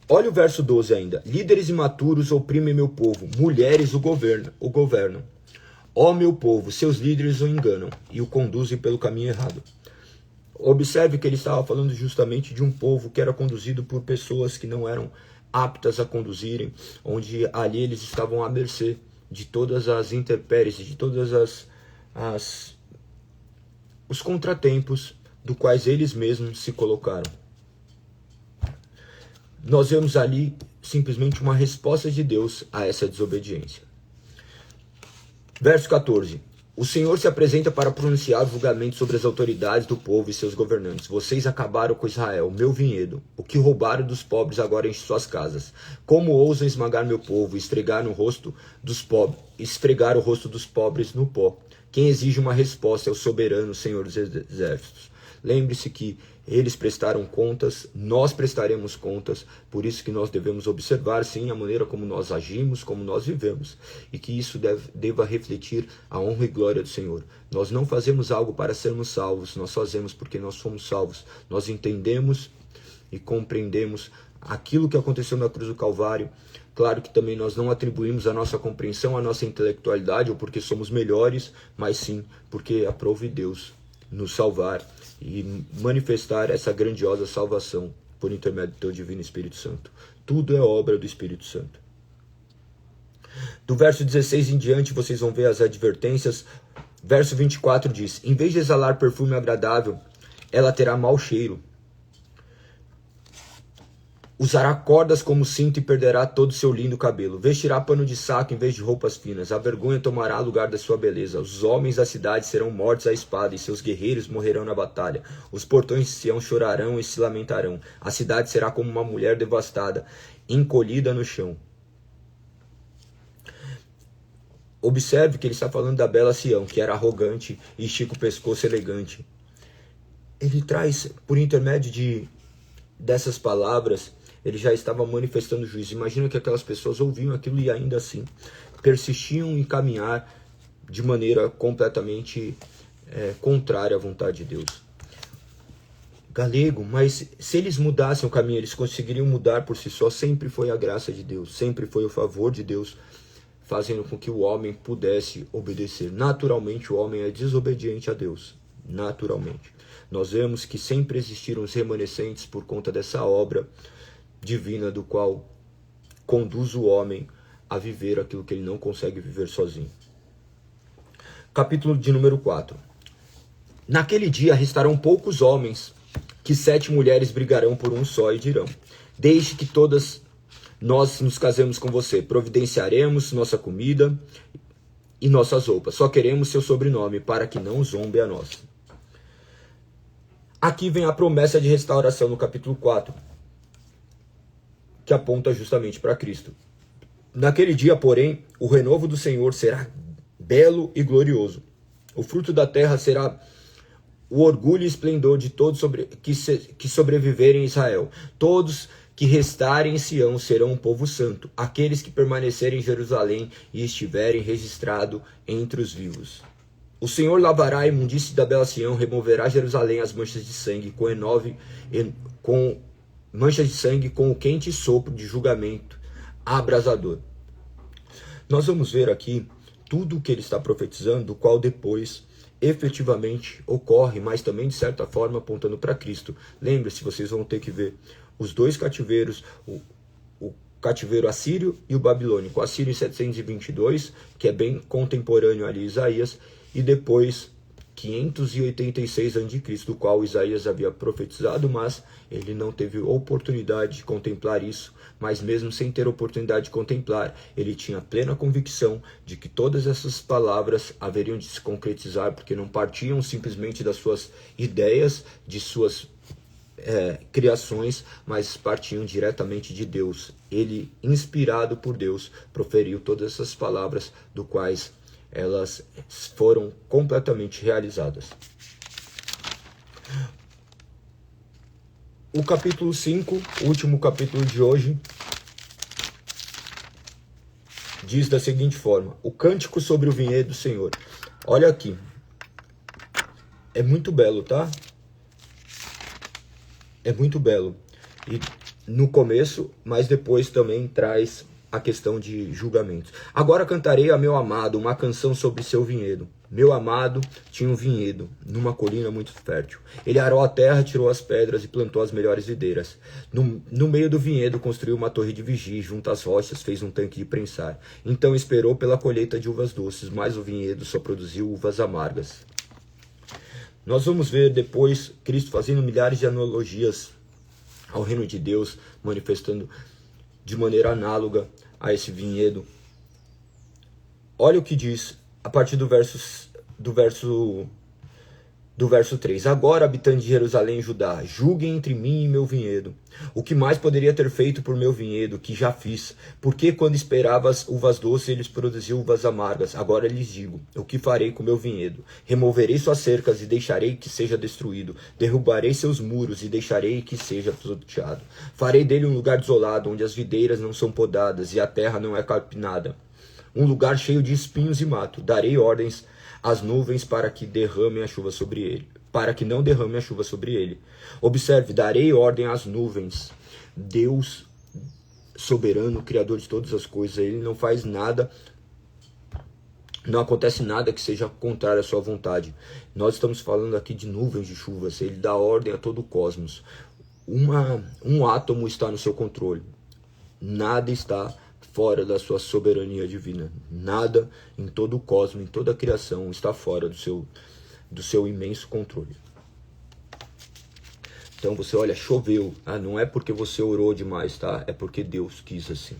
o verso 12 ainda. Líderes imaturos oprimem meu povo, mulheres o governam. Ó meu povo, seus líderes o enganam e o conduzem pelo caminho errado. Observe que ele estava falando justamente de um povo que era conduzido por pessoas que não eram aptas a conduzirem, onde ali eles estavam à mercê de todas as intempéries, de todas os contratempos do quais eles mesmos se colocaram. Nós vemos ali simplesmente uma resposta de Deus a essa desobediência. Verso 14. O Senhor se apresenta para pronunciar julgamento sobre as autoridades do povo e seus governantes. Vocês acabaram com Israel, meu vinhedo. O que roubaram dos pobres agora enche suas casas. Como ousam esmagar meu povo e esfregar o rosto dos pobres no pó? Quem exige uma resposta é o soberano Senhor dos Exércitos. Lembre-se que eles prestaram contas, nós prestaremos contas, por isso que nós devemos observar, sim, a maneira como nós agimos, como nós vivemos, e que isso deva refletir a honra e glória do Senhor. Nós não fazemos algo para sermos salvos, nós fazemos porque nós somos salvos. Nós entendemos e compreendemos aquilo que aconteceu na cruz do Calvário. Claro que também nós não atribuímos a nossa compreensão, a nossa intelectualidade, ou porque somos melhores, mas sim porque aprove Deus nos salvar e manifestar essa grandiosa salvação por intermédio do teu divino Espírito Santo. Tudo é obra do Espírito Santo. Do verso 16 em diante vocês vão ver as advertências. Verso 24 diz: em vez de exalar perfume agradável, ela terá mau cheiro. Usará cordas como cinto e perderá todo o seu lindo cabelo. Vestirá pano de saco em vez de roupas finas. A vergonha tomará lugar da sua beleza. Os homens da cidade serão mortos à espada e seus guerreiros morrerão na batalha. Os portões de Sião chorarão e se lamentarão. A cidade será como uma mulher devastada, encolhida no chão. Observe que ele está falando da bela Sião, que era arrogante e estica o pescoço elegante. Ele traz, por intermédio dessas palavras, ele já estava manifestando juízo. Imagina que aquelas pessoas ouviam aquilo e ainda assim persistiam em caminhar de maneira completamente contrária à vontade de Deus. Galego, mas se eles mudassem o caminho, eles conseguiriam mudar por si só. Sempre foi a graça de Deus, sempre foi o favor de Deus, fazendo com que o homem pudesse obedecer. Naturalmente o homem é desobediente a Deus, naturalmente. Nós vemos que sempre existiram os remanescentes por conta dessa obra divina do qual conduz o homem a viver aquilo que ele não consegue viver sozinho. Capítulo de número 4. Naquele dia restarão poucos homens, que 7 mulheres brigarão por um só e dirão: deixe que todas nós nos casemos com você, providenciaremos nossa comida e nossas roupas, só queremos seu sobrenome, para que não zombe a nós. Aqui vem a promessa de restauração no capítulo 4, que aponta justamente para Cristo. Naquele dia, porém, o renovo do Senhor será belo e glorioso. O fruto da terra será o orgulho e esplendor de todos que sobreviverem em Israel. Todos que restarem em Sião serão um povo santo, aqueles que permanecerem em Jerusalém e estiverem registrados entre os vivos. O Senhor lavará a imundície da bela Sião, removerá Jerusalém as manchas de sangue, com manchas de sangue, com o quente sopro de julgamento abrasador. Nós vamos ver aqui tudo o que ele está profetizando, do qual depois efetivamente ocorre, mas também de certa forma apontando para Cristo. Lembre-se, vocês vão ter que ver os dois cativeiros, o cativeiro assírio e o babilônico. O assírio em 722, que é bem contemporâneo ali a Isaías, e depois 586 a.C., do qual Isaías havia profetizado, mas ele não teve oportunidade de contemplar isso. Mas mesmo sem ter oportunidade de contemplar, ele tinha plena convicção de que todas essas palavras haveriam de se concretizar, porque não partiam simplesmente das suas ideias, de suas criações, mas partiam diretamente de Deus. Ele, inspirado por Deus, proferiu todas essas palavras, do quais elas foram completamente realizadas. O capítulo 5, último capítulo de hoje, diz da seguinte forma: o cântico sobre o vinhedo do Senhor. Olha aqui, é muito belo, tá? É muito belo. E no começo, mas depois também traz a questão de julgamentos. Agora cantarei a meu amado uma canção sobre seu vinhedo. Meu amado tinha um vinhedo numa colina muito fértil. Ele arou a terra, tirou as pedras e plantou as melhores videiras. No meio do vinhedo construiu uma torre de vigia, junto às rochas fez um tanque de prensar. Então esperou pela colheita de uvas doces, mas o vinhedo só produziu uvas amargas. Nós vamos ver depois Cristo fazendo milhares de analogias ao reino de Deus, manifestando de maneira análoga a esse vinhedo. Olha o que diz a partir do verso 3. Agora, habitantes de Jerusalém e Judá, julguem entre mim e meu vinhedo. O que mais poderia ter feito por meu vinhedo, que já fiz? Porque quando esperava as uvas doces, eles produziam uvas amargas. Agora lhes digo, o que farei com meu vinhedo? Removerei suas cercas e deixarei que seja destruído. Derrubarei seus muros e deixarei que seja pisoteado. Farei dele um lugar desolado, onde as videiras não são podadas e a terra não é carpinada. Um lugar cheio de espinhos e mato. Darei ordens às nuvens para que derramem a chuva sobre ele, para que não derrame a chuva sobre ele. Observe, darei ordem às nuvens. Deus soberano, criador de todas as coisas, ele não faz nada, não acontece nada que seja contrário à sua vontade. Nós estamos falando aqui de nuvens de chuvas. Ele dá ordem a todo o cosmos. Um átomo está no seu controle. Nada está fora da sua soberania divina. Nada em todo o cosmos, em toda a criação, está fora do seu imenso controle. Então você olha, choveu. Não é porque você orou demais, tá? É porque Deus quis assim.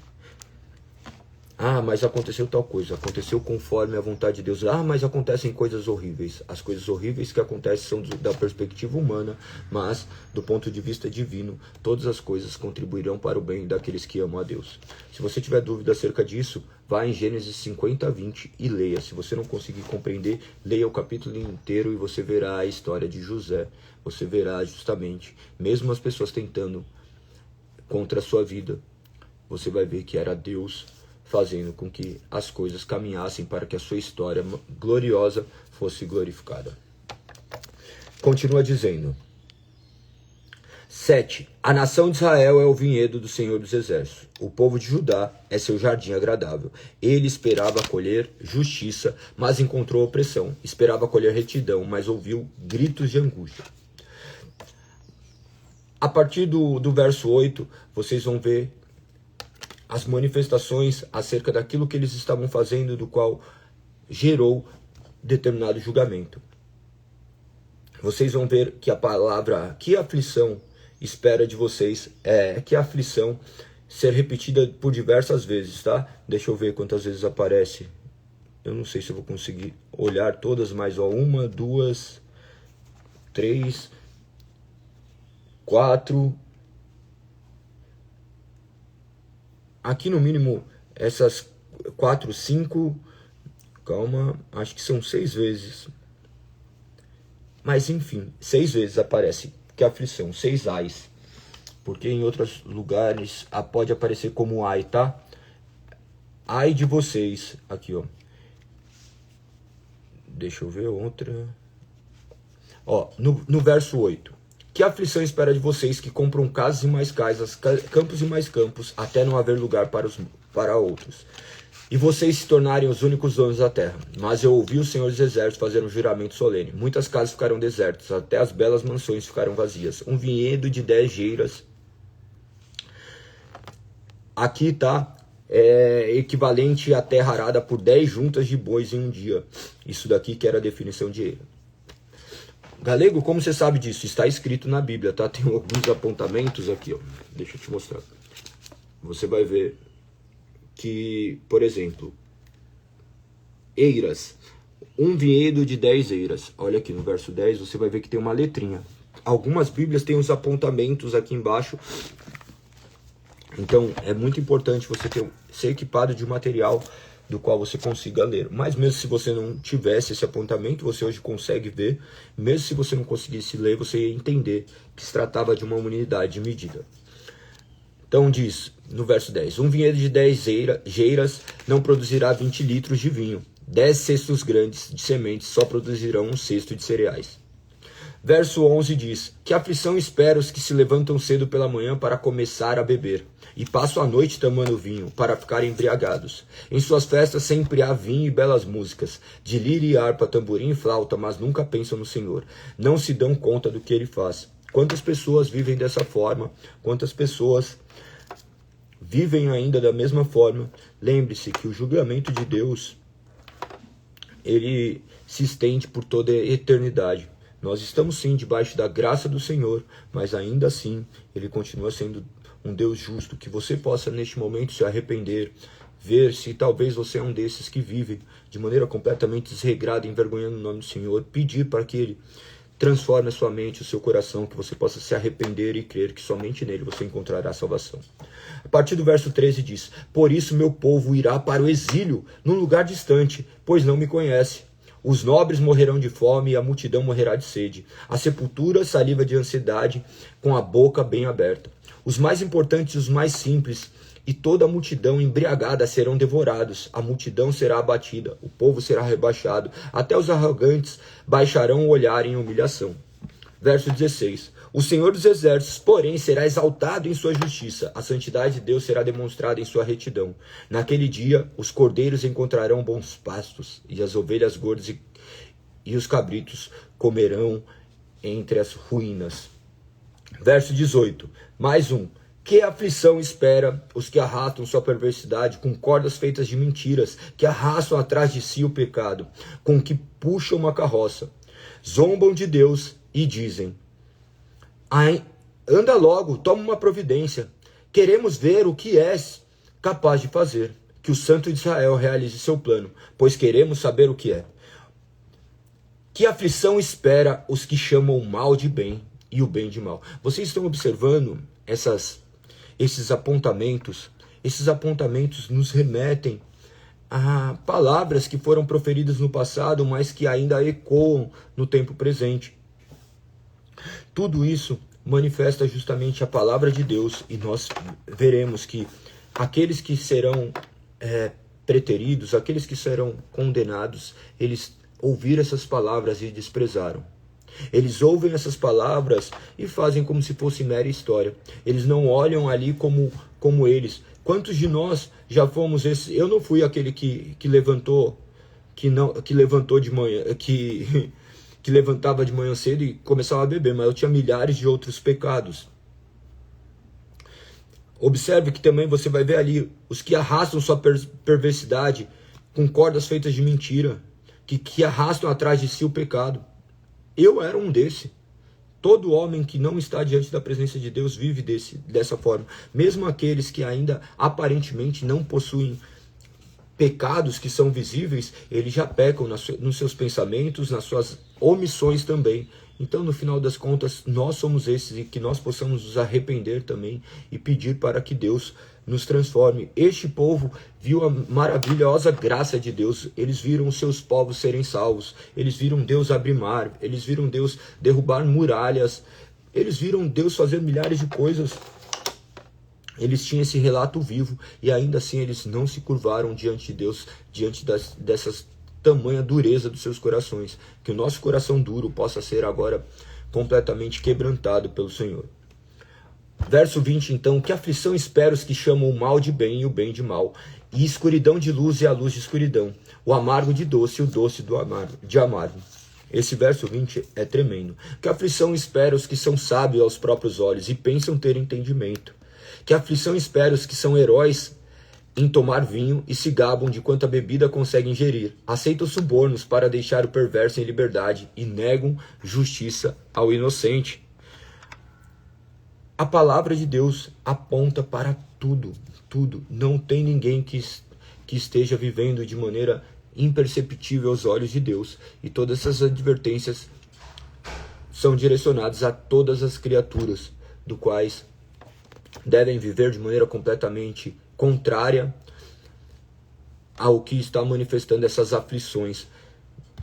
Mas aconteceu tal coisa. Aconteceu conforme a vontade de Deus. Mas acontecem coisas horríveis. As coisas horríveis que acontecem são da perspectiva humana, mas do ponto de vista divino, todas as coisas contribuirão para o bem daqueles que amam a Deus. Se você tiver dúvida acerca disso, vá em Gênesis 50:20 e leia. Se você não conseguir compreender, leia o capítulo inteiro e você verá a história de José. Você verá justamente, mesmo as pessoas tentando contra a sua vida, você vai ver que era Deus fazendo com que as coisas caminhassem para que a sua história gloriosa fosse glorificada. Continua dizendo. 7. A nação de Israel é o vinhedo do Senhor dos Exércitos. O povo de Judá é seu jardim agradável. Ele esperava colher justiça, mas encontrou opressão. Esperava colher retidão, mas ouviu gritos de angústia. A partir do verso 8, vocês vão ver as manifestações acerca daquilo que eles estavam fazendo, do qual gerou determinado julgamento. Vocês vão ver que a palavra, que aflição espera de vocês, que aflição ser repetida por diversas vezes, tá? Deixa eu ver quantas vezes aparece. Eu não sei se eu vou conseguir olhar todas, mas 1, 2, 3, 4... Aqui no mínimo essas 4, 5, calma, acho que são 6 vezes. Mas enfim, 6 vezes aparece que aflição, 6 ais. Porque em outros lugares pode aparecer como ai, tá? Ai de vocês, aqui ó. Deixa eu ver outra. No verso 8. Que aflição espera de vocês que compram casas e mais casas, campos e mais campos, até não haver lugar para outros. E vocês se tornarem os únicos donos da terra. Mas eu ouvi o Senhor dos Exércitos fazer um juramento solene. Muitas casas ficaram desertas, até as belas mansões ficaram vazias. Um vinhedo de 10 geiras. Aqui tá equivalente à terra arada por 10 juntas de bois em um dia. Isso daqui que era a definição de Galego, como você sabe disso? Está escrito na Bíblia, tá? Tem alguns apontamentos aqui, ó. Deixa eu te mostrar. Você vai ver que, por exemplo, eiras. Um vinhedo de 10 eiras. Olha aqui no verso 10, você vai ver que tem uma letrinha. Algumas Bíblias têm os apontamentos aqui embaixo. Então, é muito importante você ser equipado de material do qual você consiga ler. Mas mesmo se você não tivesse esse apontamento, você hoje consegue ver. Mesmo se você não conseguisse ler, você ia entender que se tratava de uma unidade de medida. Então diz, no verso 10, um vinhedo de 10 geiras não produzirá 20 litros de vinho. 10 cestos grandes de sementes só produzirão um cesto de cereais. Verso 11 diz, que aflição espera os que se levantam cedo pela manhã para começar a beber, e passam a noite tomando vinho, para ficarem embriagados. Em suas festas sempre há vinho e belas músicas, de lira e harpa, tamborim e flauta, mas nunca pensam no Senhor. Não se dão conta do que Ele faz. Quantas pessoas vivem dessa forma? Quantas pessoas vivem ainda da mesma forma? Lembre-se que o julgamento de Deus, ele se estende por toda a eternidade. Nós estamos sim debaixo da graça do Senhor, mas ainda assim Ele continua sendo um Deus justo. Que você possa neste momento se arrepender, ver se talvez você é um desses que vive de maneira completamente desregrada, envergonhando o nome do Senhor, pedir para que Ele transforme a sua mente, o seu coração, que você possa se arrepender e crer que somente nele você encontrará salvação. A partir do verso 13 diz, por isso meu povo irá para o exílio, num lugar distante, pois não me conhece. Os nobres morrerão de fome e a multidão morrerá de sede. A sepultura saliva de ansiedade, com a boca bem aberta. Os mais importantes e os mais simples, e toda a multidão embriagada serão devorados. A multidão será abatida, o povo será rebaixado. Até os arrogantes baixarão o olhar em humilhação. Verso 16. O Senhor dos Exércitos, porém, será exaltado em sua justiça. A santidade de Deus será demonstrada em sua retidão. Naquele dia, os cordeiros encontrarão bons pastos, e as ovelhas gordas e os cabritos comerão entre as ruínas. Verso 18. Mais um. Que aflição espera os que arrastam sua perversidade com cordas feitas de mentiras, que arrastam atrás de si o pecado, com que puxam uma carroça. Zombam de Deus e dizem, anda logo, toma uma providência. Queremos ver o que és capaz de fazer. Que o Santo de Israel realize seu plano, pois queremos saber o que é. Que aflição espera os que chamam o mal de bem e o bem de mal. Vocês estão observando esses apontamentos? Esses apontamentos nos remetem a palavras que foram proferidas no passado, mas que ainda ecoam no tempo presente. Tudo isso manifesta justamente a palavra de Deus, e nós veremos que aqueles que serão preteridos, aqueles que serão condenados, eles ouviram essas palavras e desprezaram. Eles ouvem essas palavras e fazem como se fosse mera história. Eles não olham ali como eles. Quantos de nós já fomos esses? Eu não fui aquele que levantou de manhã, que levantava de manhã cedo e começava a beber, mas eu tinha milhares de outros pecados. Observe que também você vai ver ali os que arrastam sua perversidade com cordas feitas de mentira, que arrastam atrás de si o pecado. Eu era um desse. Todo homem que não está diante da presença de Deus vive dessa forma. Mesmo aqueles que ainda aparentemente não possuem pecados que são visíveis, eles já pecam nos seus pensamentos, nas suas omissões também. Então, no final das contas, nós somos esses, e que nós possamos nos arrepender também e pedir para que Deus nos transforme. Este povo viu a maravilhosa graça de Deus. Eles viram os seus povos serem salvos. Eles viram Deus abrir mar. Eles viram Deus derrubar muralhas. Eles viram Deus fazer milhares de coisas. Eles tinham esse relato vivo, e ainda assim eles não se curvaram diante de Deus, diante dessas tamanha dureza dos seus corações. Que o nosso coração duro possa ser agora completamente quebrantado pelo Senhor. Verso 20, então, que aflição espera os que chamam o mal de bem e o bem de mal, e escuridão de luz e a luz de escuridão, o amargo de doce e o doce de amargo. Esse verso 20 é tremendo. Que aflição espera os que são sábios aos próprios olhos e pensam ter entendimento. Que aflição espera os que são heróis em tomar vinho e se gabam de quanta bebida conseguem ingerir. Aceitam subornos para deixar o perverso em liberdade e negam justiça ao inocente. A palavra de Deus aponta para tudo, tudo. Não tem ninguém que esteja vivendo de maneira imperceptível aos olhos de Deus. E todas essas advertências são direcionadas a todas as criaturas, do quais devem viver de maneira completamente contrária ao que está manifestando essas aflições.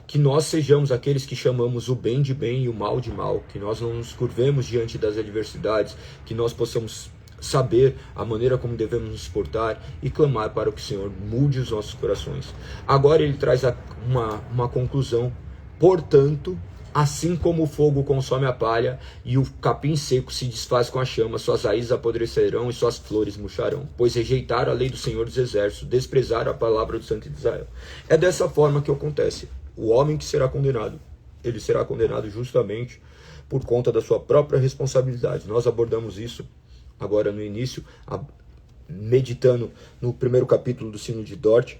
Que nós sejamos aqueles que chamamos o bem de bem e o mal de mal, que nós não nos curvemos diante das adversidades, que nós possamos saber a maneira como devemos nos portar e clamar para que o Senhor mude os nossos corações. Agora ele traz uma conclusão. Portanto, assim como o fogo consome a palha e o capim seco se desfaz com a chama, suas raízes apodrecerão e suas flores murcharão, pois rejeitaram a lei do Senhor dos Exércitos, desprezaram a palavra do Santo de Israel. É dessa forma que acontece. O homem que será condenado, ele será condenado justamente por conta da sua própria responsabilidade. Nós abordamos isso agora no início, meditando no primeiro capítulo do Sino de Dort,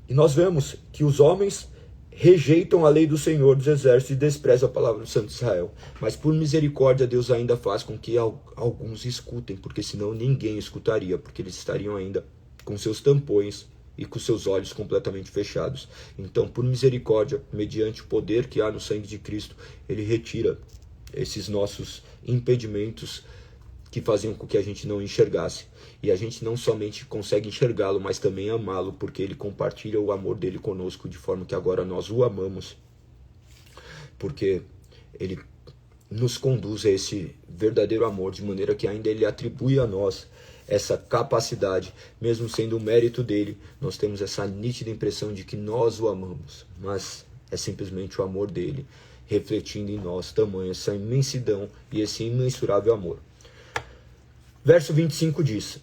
e nós vemos que os homens rejeitam a lei do Senhor dos Exércitos e desprezam a palavra do Santo Israel. Mas por misericórdia, Deus ainda faz com que alguns escutem, porque senão ninguém escutaria, porque eles estariam ainda com seus tampões e com seus olhos completamente fechados. Então, por misericórdia, mediante o poder que há no sangue de Cristo, ele retira esses nossos impedimentos que faziam com que a gente não enxergasse. E a gente não somente consegue enxergá-lo, mas também amá-lo, porque ele compartilha o amor dele conosco, de forma que agora nós o amamos, porque ele nos conduz a esse verdadeiro amor, de maneira que ainda ele atribui a nós essa capacidade, mesmo sendo o mérito dele. Nós temos essa nítida impressão de que nós o amamos, mas é simplesmente o amor dele refletindo em nós tamanho essa imensidão e esse imensurável amor. Verso 25 diz: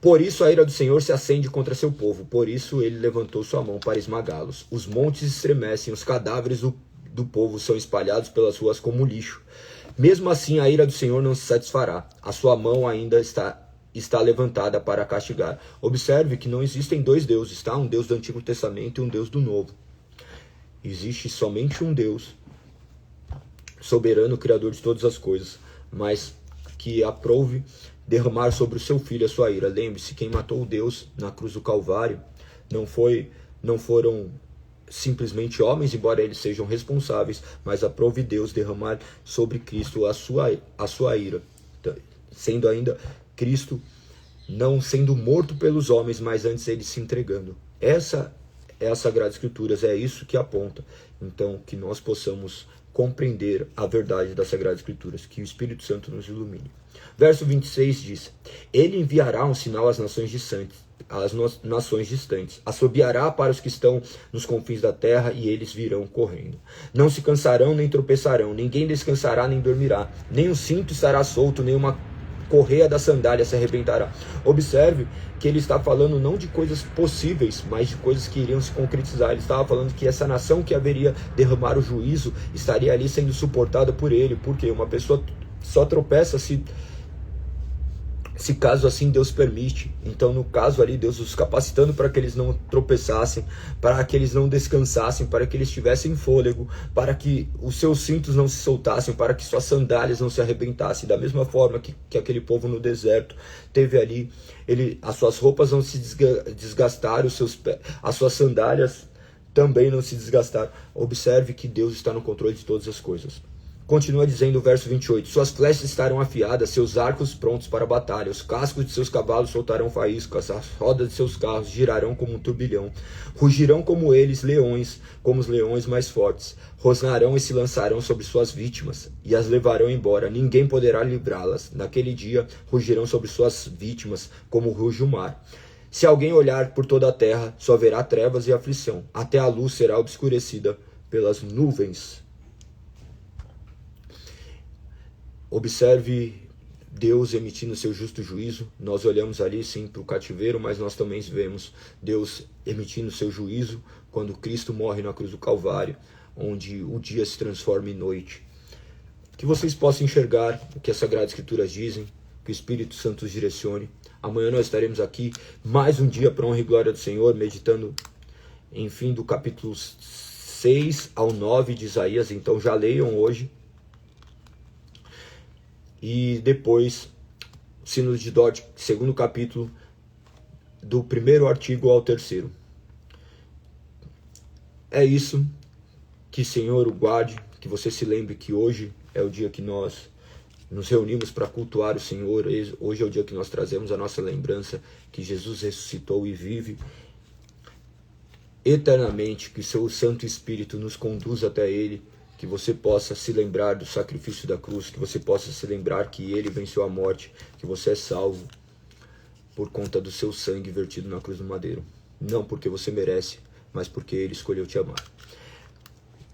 por isso a ira do Senhor se acende contra seu povo, por isso ele levantou sua mão para esmagá-los. Os montes estremecem, os cadáveres do povo são espalhados pelas ruas como lixo. Mesmo assim a ira do Senhor não se satisfará, a sua mão ainda está levantada para castigar. Observe que não existem dois deuses, tá? Um Deus do Antigo Testamento e um Deus do Novo. Existe somente um Deus, soberano, criador de todas as coisas, mas que aprouve derramar sobre o seu filho a sua ira. Lembre-se, quem matou Deus na cruz do Calvário não foram simplesmente homens, embora eles sejam responsáveis, mas aprouve Deus derramar sobre Cristo a sua ira, sendo ainda Cristo não sendo morto pelos homens, mas antes ele se entregando. Essa é a Sagrada Escrituras, é isso que aponta. Então, que nós possamos compreender a verdade das Sagradas Escrituras, que o Espírito Santo nos ilumine. Verso 26 diz: ele enviará um sinal às nações distantes, assobiará para os que estão nos confins da terra, e eles virão correndo. Não se cansarão nem tropeçarão, ninguém descansará nem dormirá, nem o cinto estará solto, nem uma correia da sandália se arrebentará. Observe que ele está falando não de coisas possíveis, mas de coisas que iriam se concretizar. Ele estava falando que essa nação que haveria derramar o juízo estaria ali sendo suportada por ele, porque uma pessoa só tropeça se caso assim Deus permite. Então, no caso ali, Deus os capacitando para que eles não tropeçassem, para que eles não descansassem, para que eles tivessem fôlego, para que os seus cintos não se soltassem, para que suas sandálias não se arrebentassem. Da mesma forma que aquele povo no deserto teve ali, as suas roupas não se desgastaram, as suas sandálias também não se desgastaram. Observe que Deus está no controle de todas as coisas. Continua dizendo o verso 28, suas flechas estarão afiadas, seus arcos prontos para a batalha, os cascos de seus cavalos soltarão faíscas, as rodas de seus carros girarão como um turbilhão, rugirão como eles, leões, como os leões mais fortes, rosnarão e se lançarão sobre suas vítimas, e as levarão embora, ninguém poderá livrá-las. Naquele dia rugirão sobre suas vítimas, como ruge o mar. Se alguém olhar por toda a terra, só verá trevas e aflição, até a luz será obscurecida pelas nuvens. Observe Deus emitindo seu justo juízo. Nós olhamos ali sim para o cativeiro, mas nós também vemos Deus emitindo seu juízo quando Cristo morre na cruz do Calvário, onde o dia se transforma em noite. Que vocês possam enxergar o que as Sagradas Escrituras dizem, que o Espírito Santo os direcione. Amanhã nós estaremos aqui mais um dia para honra e glória do Senhor, meditando, enfim, do capítulo 6 ao 9 de Isaías. Então já leiam hoje. E depois, Sínodo de Dort, segundo capítulo, do primeiro artigo ao terceiro. É isso. Que o Senhor o guarde, que você se lembre que hoje é o dia que nós nos reunimos para cultuar o Senhor. Hoje é o dia que nós trazemos a nossa lembrança que Jesus ressuscitou e vive eternamente, que seu Santo Espírito nos conduza até Ele, que você possa se lembrar do sacrifício da cruz, que você possa se lembrar que Ele venceu a morte, que você é salvo por conta do seu sangue vertido na cruz do madeiro. Não porque você merece, mas porque Ele escolheu te amar.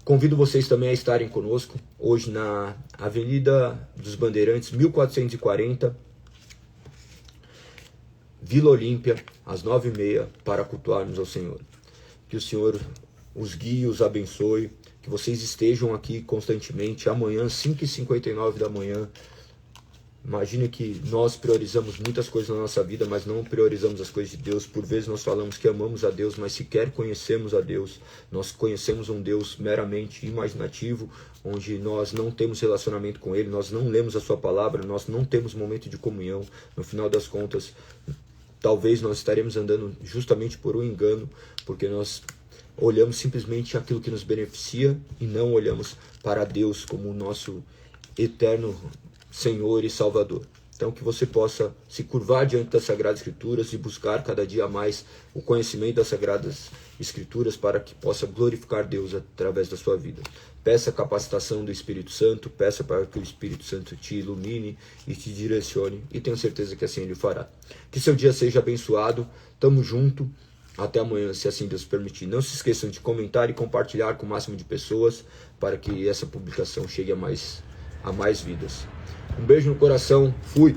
Convido vocês também a estarem conosco hoje na Avenida dos Bandeirantes, 1440, Vila Olímpia, às 9h30, para cultuarmos ao Senhor. Que o Senhor os guie, os abençoe, que vocês estejam aqui constantemente. Amanhã, 5h59 da manhã. Imagine que nós priorizamos muitas coisas na nossa vida, mas não priorizamos as coisas de Deus. Por vezes nós falamos que amamos a Deus, mas sequer conhecemos a Deus. Nós conhecemos um Deus meramente imaginativo, onde nós não temos relacionamento com Ele, nós não lemos a Sua palavra, nós não temos momento de comunhão. No final das contas, talvez nós estaremos andando justamente por um engano, porque nós olhamos simplesmente aquilo que nos beneficia e não olhamos para Deus como o nosso eterno Senhor e Salvador. Então que você possa se curvar diante das Sagradas Escrituras e buscar cada dia mais o conhecimento das Sagradas Escrituras para que possa glorificar Deus através da sua vida. Peça a capacitação do Espírito Santo, peça para que o Espírito Santo te ilumine e te direcione, e tenho certeza que assim Ele fará. Que seu dia seja abençoado, tamo junto, até amanhã, se assim Deus permitir. Não se esqueçam de comentar e compartilhar com o máximo de pessoas para que essa publicação chegue a mais vidas. Um beijo no coração, fui!